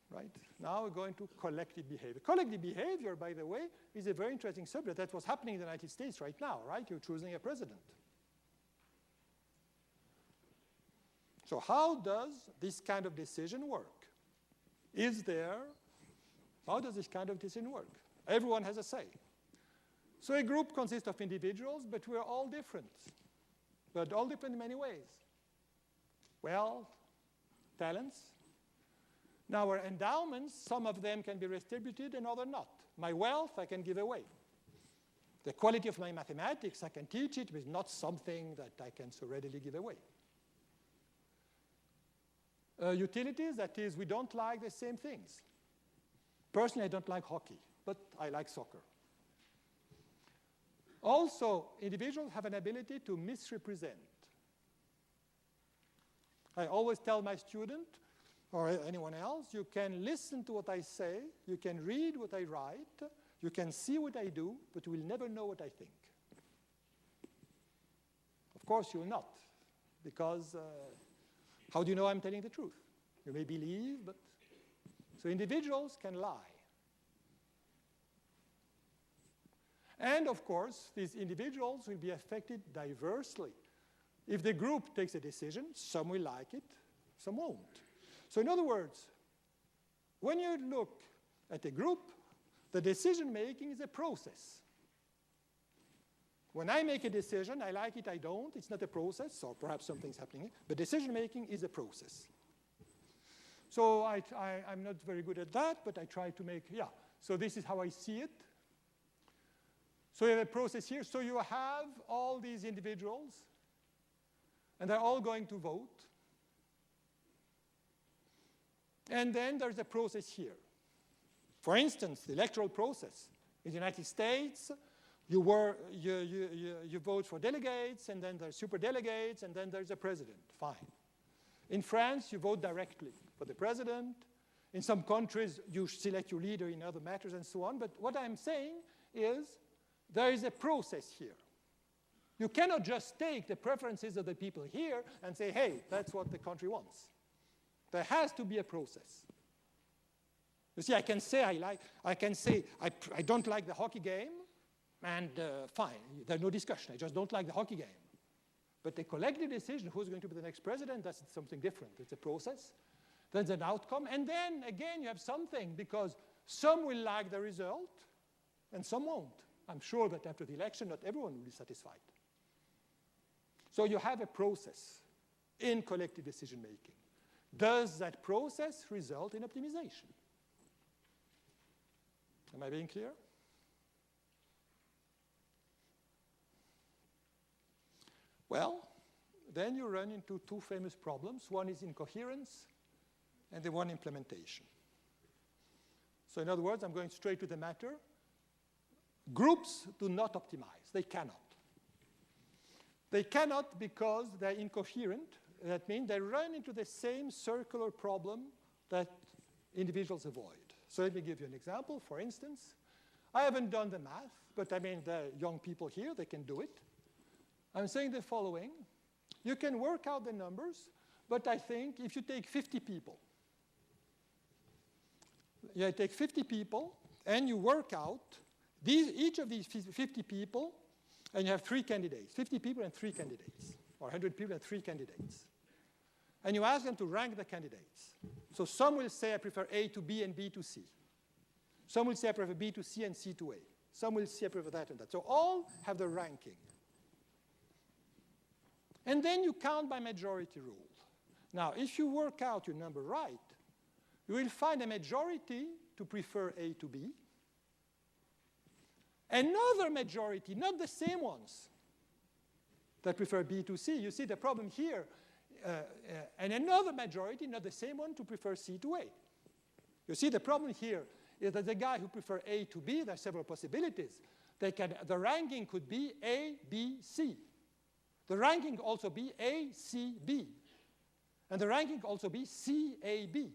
Right? Now we're going to collective behavior. Collective behavior, by the way, is a very interesting subject. That's what's happening in the United States right now, right? You're choosing a president. So how does this kind of decision work? How does this kind of decision work? Everyone has a say. So a group consists of individuals, but we're all different. But all different in many ways. Wealth, talents. Now our endowments, some of them can be distributed and others not. My wealth I can give away. The quality of my mathematics, I can teach it, but it's not something that I can so readily give away. Utilities, that is, we don't like the same things. Personally, I don't like hockey, but I like soccer. Also, individuals have an ability to misrepresent. I always tell my student, or anyone else, you can listen to what I say, you can read what I write, you can see what I do, but you will never know what I think. Of course, you will not, because how do you know I'm telling the truth? You may believe, but... So individuals can lie. And of course, these individuals will be affected diversely. If the group takes a decision, some will like it, some won't. So in other words, when you look at a group, the decision-making is a process. When I make a decision, I like it, I don't. It's not a process, or perhaps something's happening. But decision-making is a process. So I'm not very good at that, but I try to make, So this is how I see it. So you have a process here. So you have all these individuals, and they're all going to vote. And then there's a process here. For instance, the electoral process. In the United States, you vote for delegates, and then there's superdelegates, and then there's a president. Fine. In France, you vote directly for the president. In some countries, you select your leader in other matters and so on. But what I'm saying is there is a process here. You cannot just take the preferences of the people here and say, hey, that's what the country wants. There has to be a process. You see, I can say I don't like the hockey game, and fine, there's no discussion. I just don't like the hockey game. But the collective decision, who's going to be the next president, that's something different. It's a process. There's an outcome. And then, again, you have something, because some will like the result, and some won't. I'm sure that after the election, not everyone will be satisfied. So you have a process in collective decision-making. Does that process result in optimization? Am I being clear? Well, then you run into two famous problems. One is incoherence, and the one implementation. So in other words, I'm going straight to the matter. Groups do not optimize. They cannot. They cannot because they're incoherent. That means they run into the same circular problem that individuals avoid. So let me give you an example. For instance, I haven't done the math, but I mean, the young people here, they can do it. I'm saying the following. You can work out the numbers, but I think if you take 50 people, take 50 people, and you work out each of these 50 people, and you have 3 candidates, 50 people and 3 candidates, or 100 people and 3 candidates. And you ask them to rank the candidates. So some will say, I prefer A to B and B to C. Some will say, I prefer B to C and C to A. Some will say, I prefer that and that. So all have the ranking. And then you count by majority rule. Now, if you work out your number right, you will find a majority to prefer A to B. Another majority, not the same ones, that prefer B to C. You see the problem here. And another majority, not the same one, to prefer C to A. You see the problem here is that the guy who prefers A to B, there are several possibilities. The ranking could be A, B, C. The ranking also be A, C, B. And the ranking also be C, A, B.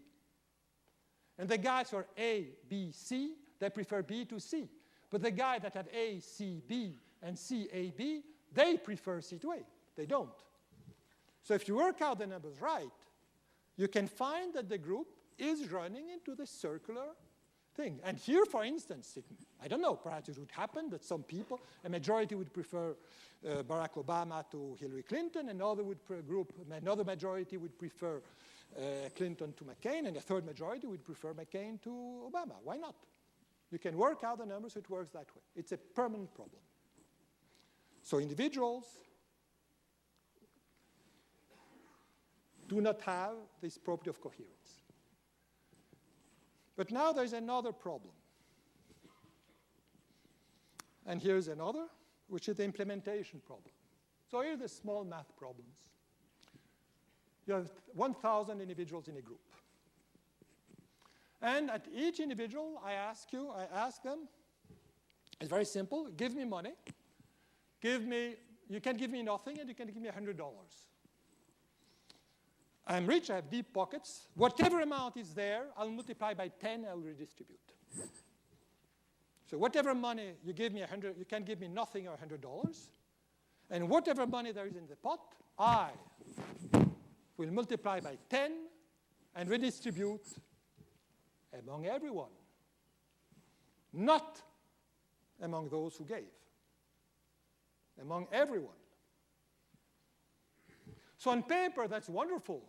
And the guys who are A, B, C, they prefer B to C. But the guy that have A, C, B, and C, A, B, they prefer C to A. They don't. So if you work out the numbers right, you can find that the group is running into the circular thing. And here, for instance, I don't know, perhaps it would happen that some people, a majority would prefer Barack Obama to Hillary Clinton, another majority would prefer Clinton to McCain, and a third majority would prefer McCain to Obama. Why not? You can work out the numbers, so it works that way. It's a permanent problem. So individuals do not have this property of coherence. But now there's another problem. And here's another, which is the implementation problem. So here's the small math problems. You have 1,000 individuals in a group. And at each individual, I ask them, it's very simple, give me money. You can give me nothing, and you can give me $100. I'm rich, I have deep pockets. Whatever amount is there, I'll multiply by 10, I'll redistribute. So whatever money you give me, you can give me nothing or $100. And whatever money there is in the pot, I will multiply by 10 and redistribute among everyone, not among those who gave, among everyone. So on paper, that's wonderful,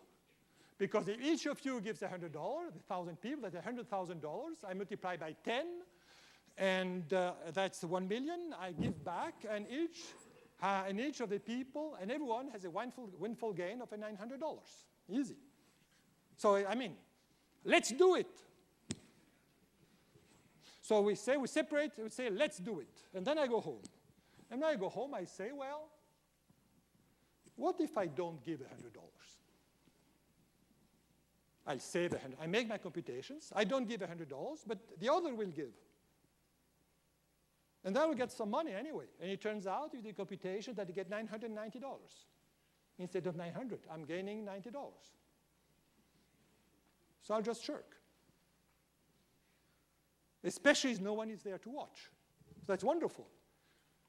because if each of you gives $100, 1,000 people, that's $100,000. I multiply by 10, and that's 1 million. I give back, and each of the people, and everyone has a windfall gain of $900. Easy. So, I mean, let's do it. So we say, we say, let's do it. And then I go home. And when I go home, I say, well, what if I don't give $100? I'll save $100. I make my computations. I don't give $100, but the other will give. And then I will get some money anyway. And it turns out, with the computation, that you get $990. Instead of $900, I'm gaining $90. So I'll just shirk. Especially if no one is there to watch. So that's wonderful.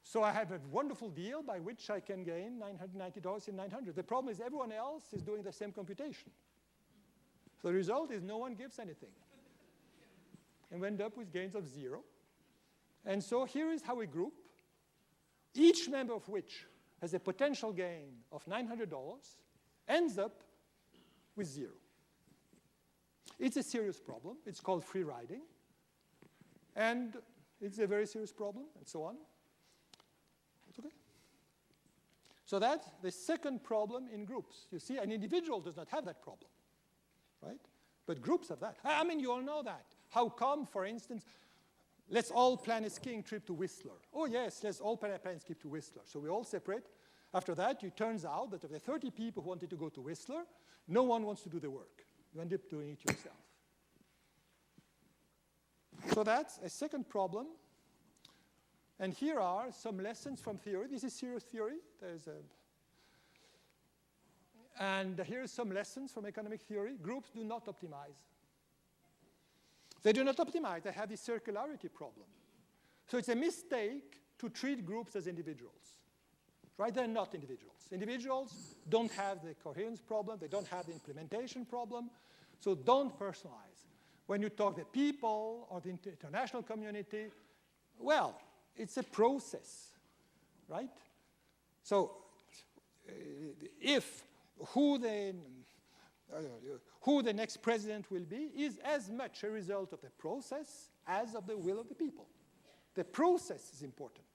So I have a wonderful deal by which I can gain $990 in 900. The problem is everyone else is doing the same computation. So the result is no one gives anything. And we end up with gains of 0. And so here is how we group, each member of which has a potential gain of $900, ends up with 0. It's a serious problem. It's called free riding. And it's a very serious problem, and so on. It's okay. So that's the second problem in groups. You see, an individual does not have that problem, right? But groups have that. I mean, you all know that. How come, for instance, let's all plan a skiing trip to Whistler. Oh, yes, let's all plan a trip to Whistler. So we all separate. After that, it turns out that of the 30 people who wanted to go to Whistler, no one wants to do the work. You end up doing it yourself. So that's a second problem. And here are some lessons from theory. This is serious theory. And here's some lessons from economic theory. Groups do not optimize. They do not optimize. They have this circularity problem. So it's a mistake to treat groups as individuals. Right? They're not individuals. Individuals don't have the coherence problem. They don't have the implementation problem. So don't personalize. When you talk to people or the international community, well, it's a process, right? So if who the next president will be is as much a result of the process as of the will of the people. The process is important.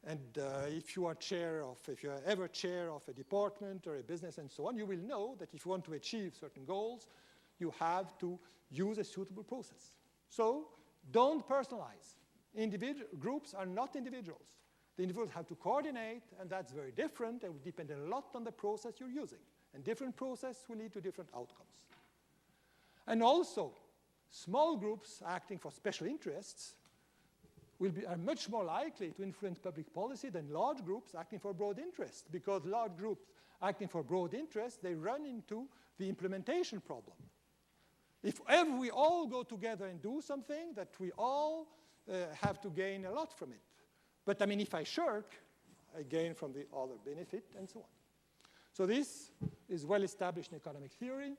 And if you are ever chair of a department or a business and so on, you will know that if you want to achieve certain goals, you have to use a suitable process. So don't personalize. Groups are not individuals. The individuals have to coordinate, and that's very different and will depend a lot on the process you're using. And different process will lead to different outcomes. And also, small groups acting for special interests are much more likely to influence public policy than large groups acting for broad interest, because large groups acting for broad interest, they run into the implementation problem. If ever we all go together and do something that we all have to gain a lot from it. But I mean, if I shirk, I gain from the other benefit, and so on. So this is well established in economic theory.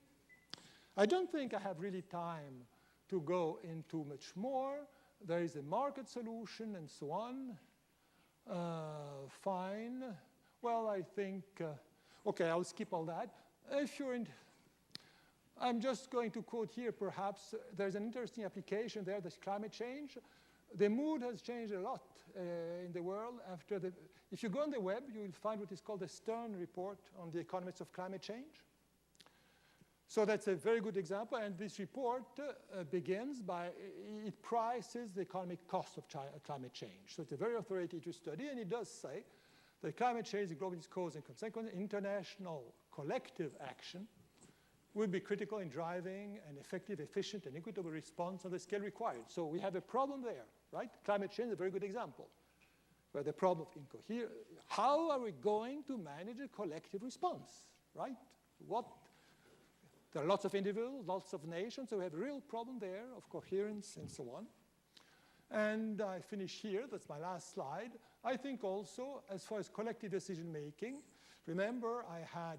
I don't think I have really time to go into much more. There is a market solution and so on. Fine. Well, I think, okay, I'll skip all that. If you're in, I'm just going to quote here, perhaps, there's an interesting application there, that's climate change. The mood has changed a lot in the world after the, if you go on the web, you will find what is called the Stern report on the economics of climate change. So that's a very good example, and this report begins by, it prices the economic cost of climate change. So it's a very authoritative study, and it does say that climate change, the global cause and consequence, international collective action will be critical in driving an effective, efficient, and equitable response on the scale required. So we have a problem there, right? Climate change is a very good example. Where the problem of incoherence, how are we going to manage a collective response, right? There are lots of individuals, lots of nations, so we have a real problem there of coherence and so on. And I finish here, that's my last slide. I think also, as far as collective decision making, remember I had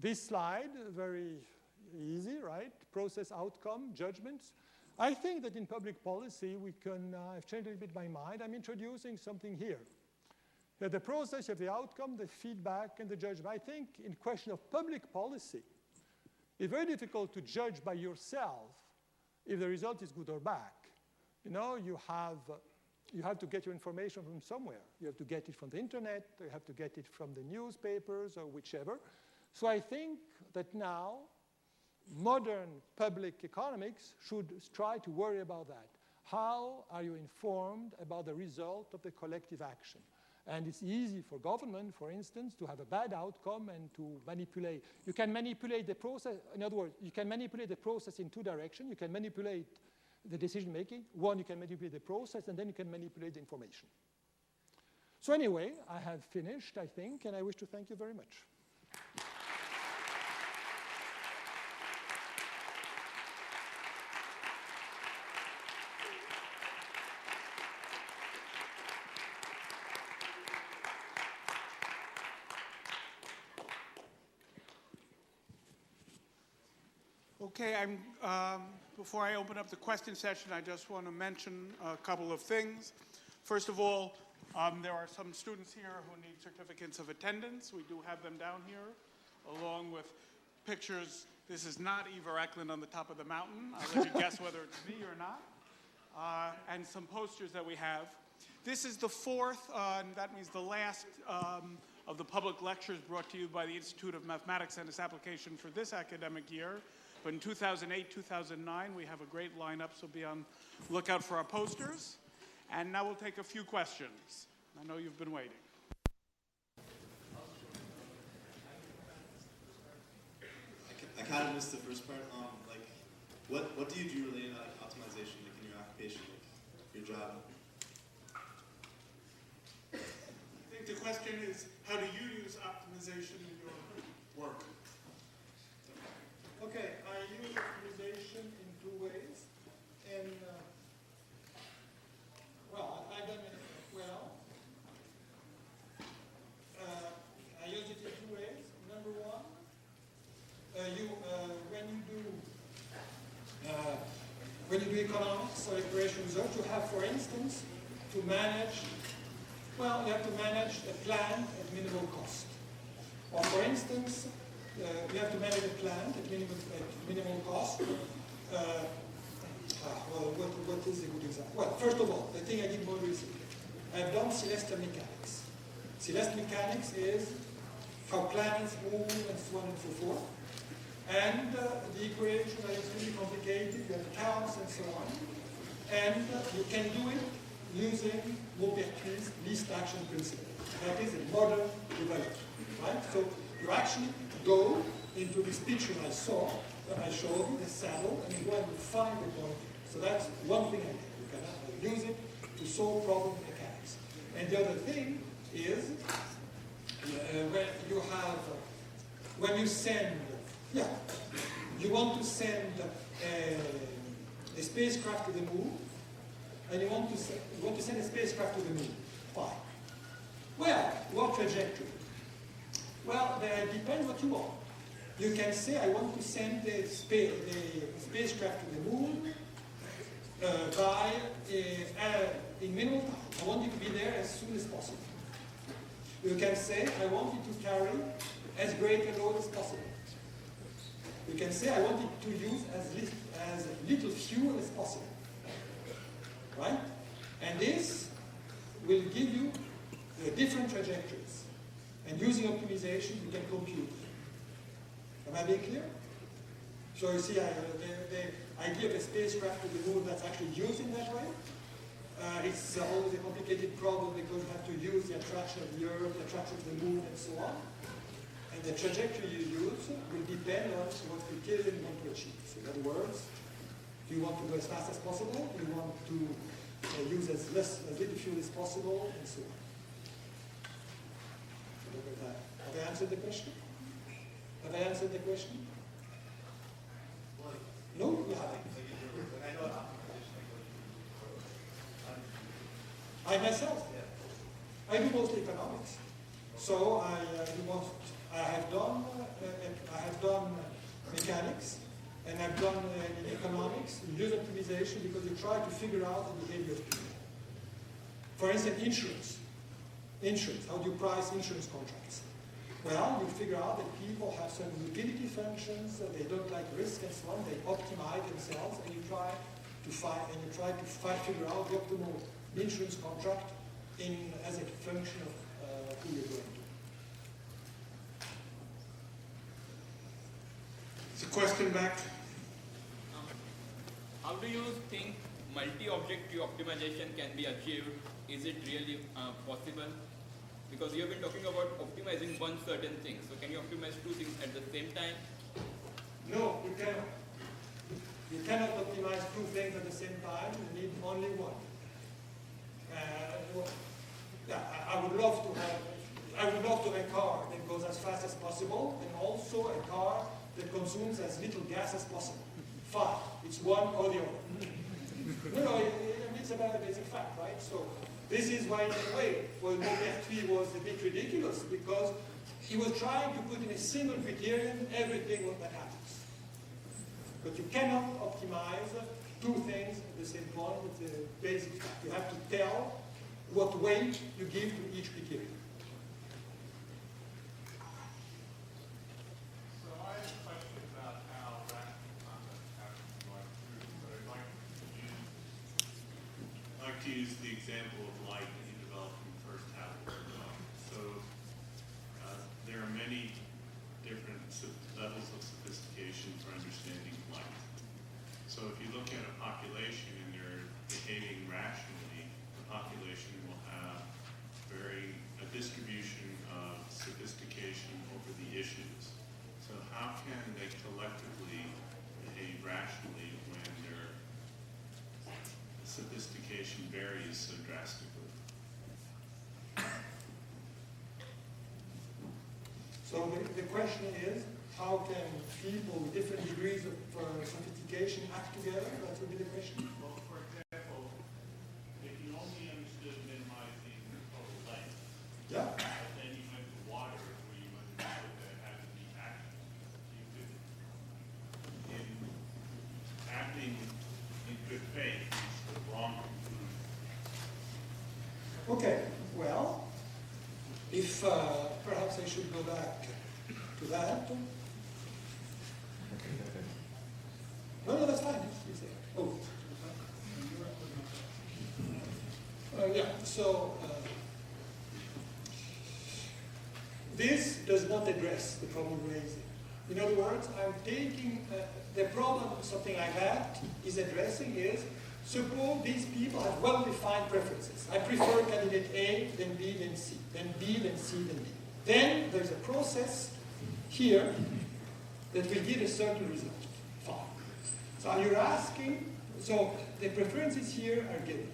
this slide, very easy, right? Process, outcome, judgments. I think that in public policy, we can, I've changed a little bit my mind. I'm introducing something here. The process of the outcome, the feedback, and the judgment. I think in question of public policy, it's very difficult to judge by yourself if the result is good or bad. You know, you have to get your information from somewhere. You have to get it from the internet, or you have to get it from the newspapers, or whichever. So I think that now modern public economics should try to worry about that. How are you informed about the result of the collective action? And it's easy for government, for instance, to have a bad outcome and to manipulate. You can manipulate the process. In other words, you can manipulate the process in two directions. You can manipulate the decision making. One, you can manipulate the process, and then you can manipulate the information. So anyway, I have finished, I think, and I wish to thank you very much. Okay, before I open up the question session, I just want to mention a couple of things. First of all, there are some students here who need certificates of attendance. We do have them down here, along with pictures. This is not Ivar Ekeland on the top of the mountain. I'll let you guess whether it's me or not. And some posters that we have. This is the fourth, and that means the last of the public lectures brought to you by the Institute of Mathematics and its application for this academic year. But in 2008, 2009, we have a great lineup, so be on lookout for our posters. And now we'll take a few questions. I know you've been waiting. I kind of missed the first part. What do you do related to optimization, like in your occupation, like your job? I think the question is, how do you use optimization in your work? Okay, I use optimization in two ways. And, well, I've done it well. I use it in two ways. Number one, when you do economics or equation research, you have, for instance, to manage, well, you have to manage a plant at minimal cost. Or, for instance, you have to manage a plant at minimal cost. Well, what is a good example? Well, first of all, the thing I did more recently, I've done celestial mechanics. Celestial mechanics is how planets move and so on and so forth. And the equations are extremely complicated. You have counts and so on. And you can do it using Voltaire's least action principle. That is a modern development, right? So you actually go into this picture I saw, that I showed you, the saddle, and you go and find the point. So that's one thing I did. You can use it to solve problem mechanics. And the other thing is when you send, you want to send a spacecraft to the moon, and you want to send a spacecraft to the moon. Fine. Well, what trajectory? Well, it depends what you want. You can say, I want to send the spacecraft to the moon in minimal time. I want it to be there as soon as possible. You can say, I want it to carry as great a load as possible. You can say, I want it to use as little fuel as possible. Right? And this will give you different trajectories. And using optimization, you can compute. Am I being clear? So you see, the idea of a spacecraft to the moon that's actually used in that way. It's always a complicated problem because you have to use the attraction of the Earth, the attraction of the moon, and so on. And the trajectory you use will depend on what criterion you want to achieve. So in other words, do you want to go as fast as possible? Do you want to use as little fuel as possible, and so on? Look at that. Have I answered the question? Have I answered the question? No, you haven't. I myself, I do mostly economics. So I have done mechanics, and I've done in economics, use optimization, because you try to figure out the behavior of people. For instance, insurance. Insurance, how do you price insurance contracts? Well, you figure out that people have certain utility functions, they don't like risk and so on, they optimize themselves, and you try to figure out the optimal insurance contract as a function of who you're going to. It's a question back. How do you think multi-object queue optimization can be achieved? Is it really possible? Because you have been talking about optimizing one certain thing. So can you optimize two things at the same time? No, you cannot. You cannot optimize two things at the same time. You need only one. I would love to have a car that goes as fast as possible, and also a car that consumes as little gas as possible. Fine. It's one or the other. No, it's a basic fact, right? So this is why, in a way, Voltaire was a bit ridiculous, because he was trying to put in a single criterion everything that happens. But you cannot optimize two things at the same point. It's a basic fact. You have to tell what weight you give to each criterion. So I have a question about how rational concepts have to be like true. So I'd like to use the example of light that you developed in the first half of the talk. So there are many different levels of sophistication for understanding light. So if you look at a population and they're behaving rationally, the population will have a distribution of sophistication over the issues. So how can they collectively behave rationally when their sophistication varies so drastically? So the question is, how can people with different degrees of sophistication act together? That would be the question. Well, for example, if you only understood minimizing the total length, Yeah. but then you went to water where you understood that it had to be action, you could, in acting in good faith, reach the wrong conclusion. Okay, well, if perhaps I should go back to that. No, that's fine. You say. Oh. Yeah, so this does not address the problem raising. In other words, I'm taking the problem, something like that is addressing is, suppose these people have well-defined preferences. I prefer candidate A, then B, then C, then B, then C, then D. Then there's a process here that will give a certain result. Fine. So you're asking, so the preferences here are given.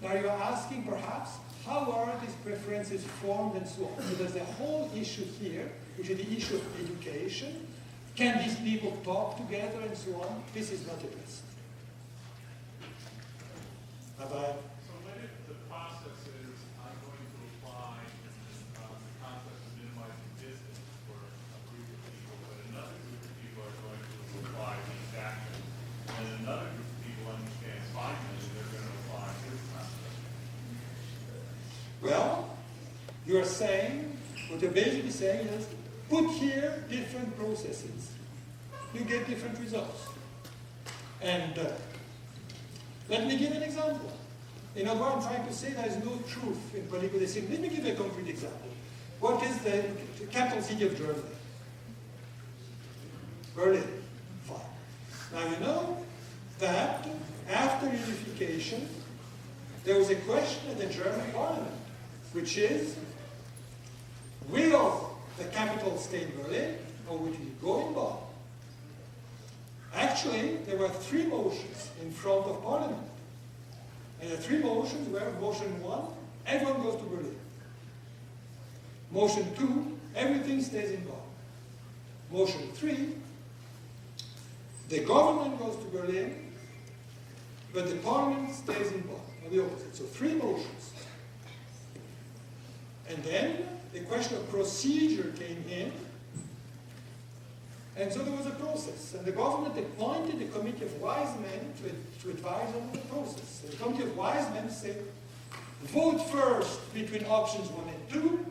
Now you're asking perhaps, how are these preferences formed and so on? So there's a whole issue here, which is the issue of education. Can these people talk together and so on? This is not addressed. Bye-bye. So what if the process is I'm going to apply the concept of minimizing distance for a group of people, but another group of people are going to apply these actions, and another group of people understand Feynman and they're going to apply his concept? Well, you are saying, what you're basically saying is, put here different processes. You get different results. And let me give an example. What I'm trying to say, there is no truth in political decision. Let me give you a concrete example. What is the capital city of Germany? Berlin. Fine. Now you know that after unification, there was a question at the German parliament, which is, will the capital stay in Berlin or will it go in Bonn? Actually, there were 3 motions in front of Parliament. And the 3 motions were, motion 1, everyone goes to Berlin. Motion 2, everything stays in Bonn. Motion 3, the government goes to Berlin, but the Parliament stays in Bonn, or the opposite. So 3 motions. And then the question of procedure came in. And so there was a process, and the government appointed a committee of wise men to advise on the process. The committee of wise men said, vote first between options 1 and 2,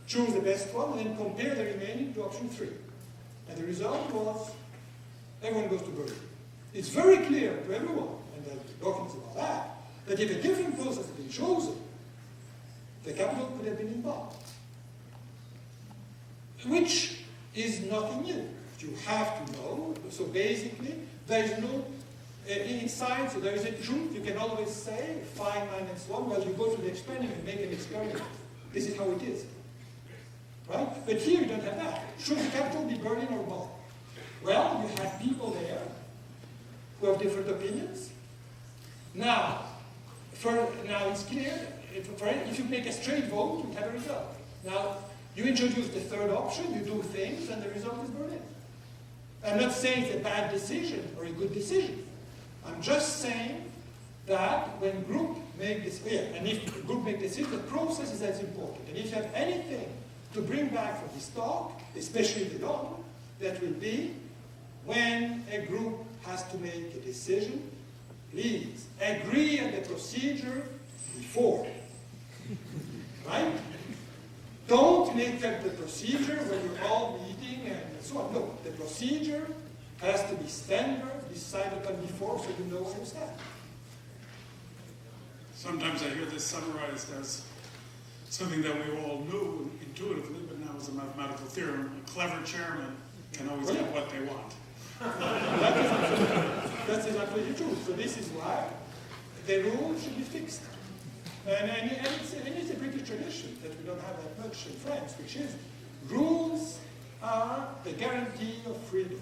choose the best one, and then compare the remaining to option 3. And the result was, everyone goes to Berlin. It's very clear to everyone, and there are documents about that if a different process had been chosen, the capital could have been in Bonn. Which is nothing new. You have to know. So basically, there is no, in science, so there is a truth. You can always say, Feynman and so on. Well, you go to the experiment, make an experiment. This is how it is. Right? But here you don't have that. Should the capital be Berlin or Bonn? Well, you have people there who have different opinions. Now it's clear, if you make a straight vote, you have a result. Now, you introduce the 3rd option, you do things, and the result is Berlin. I'm not saying it's a bad decision or a good decision. I'm just saying that when group make this, and if group make decisions, the process is as important. And if you have anything to bring back from this talk, especially the long, that will be when a group has to make a decision, please agree on the procedure before. Right? Don't make up the procedure when you're all meeting and so on. No, the procedure has to be standard, decided on before, so you know where you stand. Sometimes I hear this summarized as something that we all knew intuitively, but now as a mathematical theorem. A clever chairman can always get what they want. That's exactly true. So this is why the rule should be fixed. And it's a British tradition that we don't have that much in France, which is rules are the guarantee of freedom.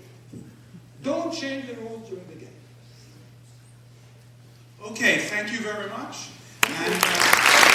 Don't change the rules during the game. Okay, thank you very much. And,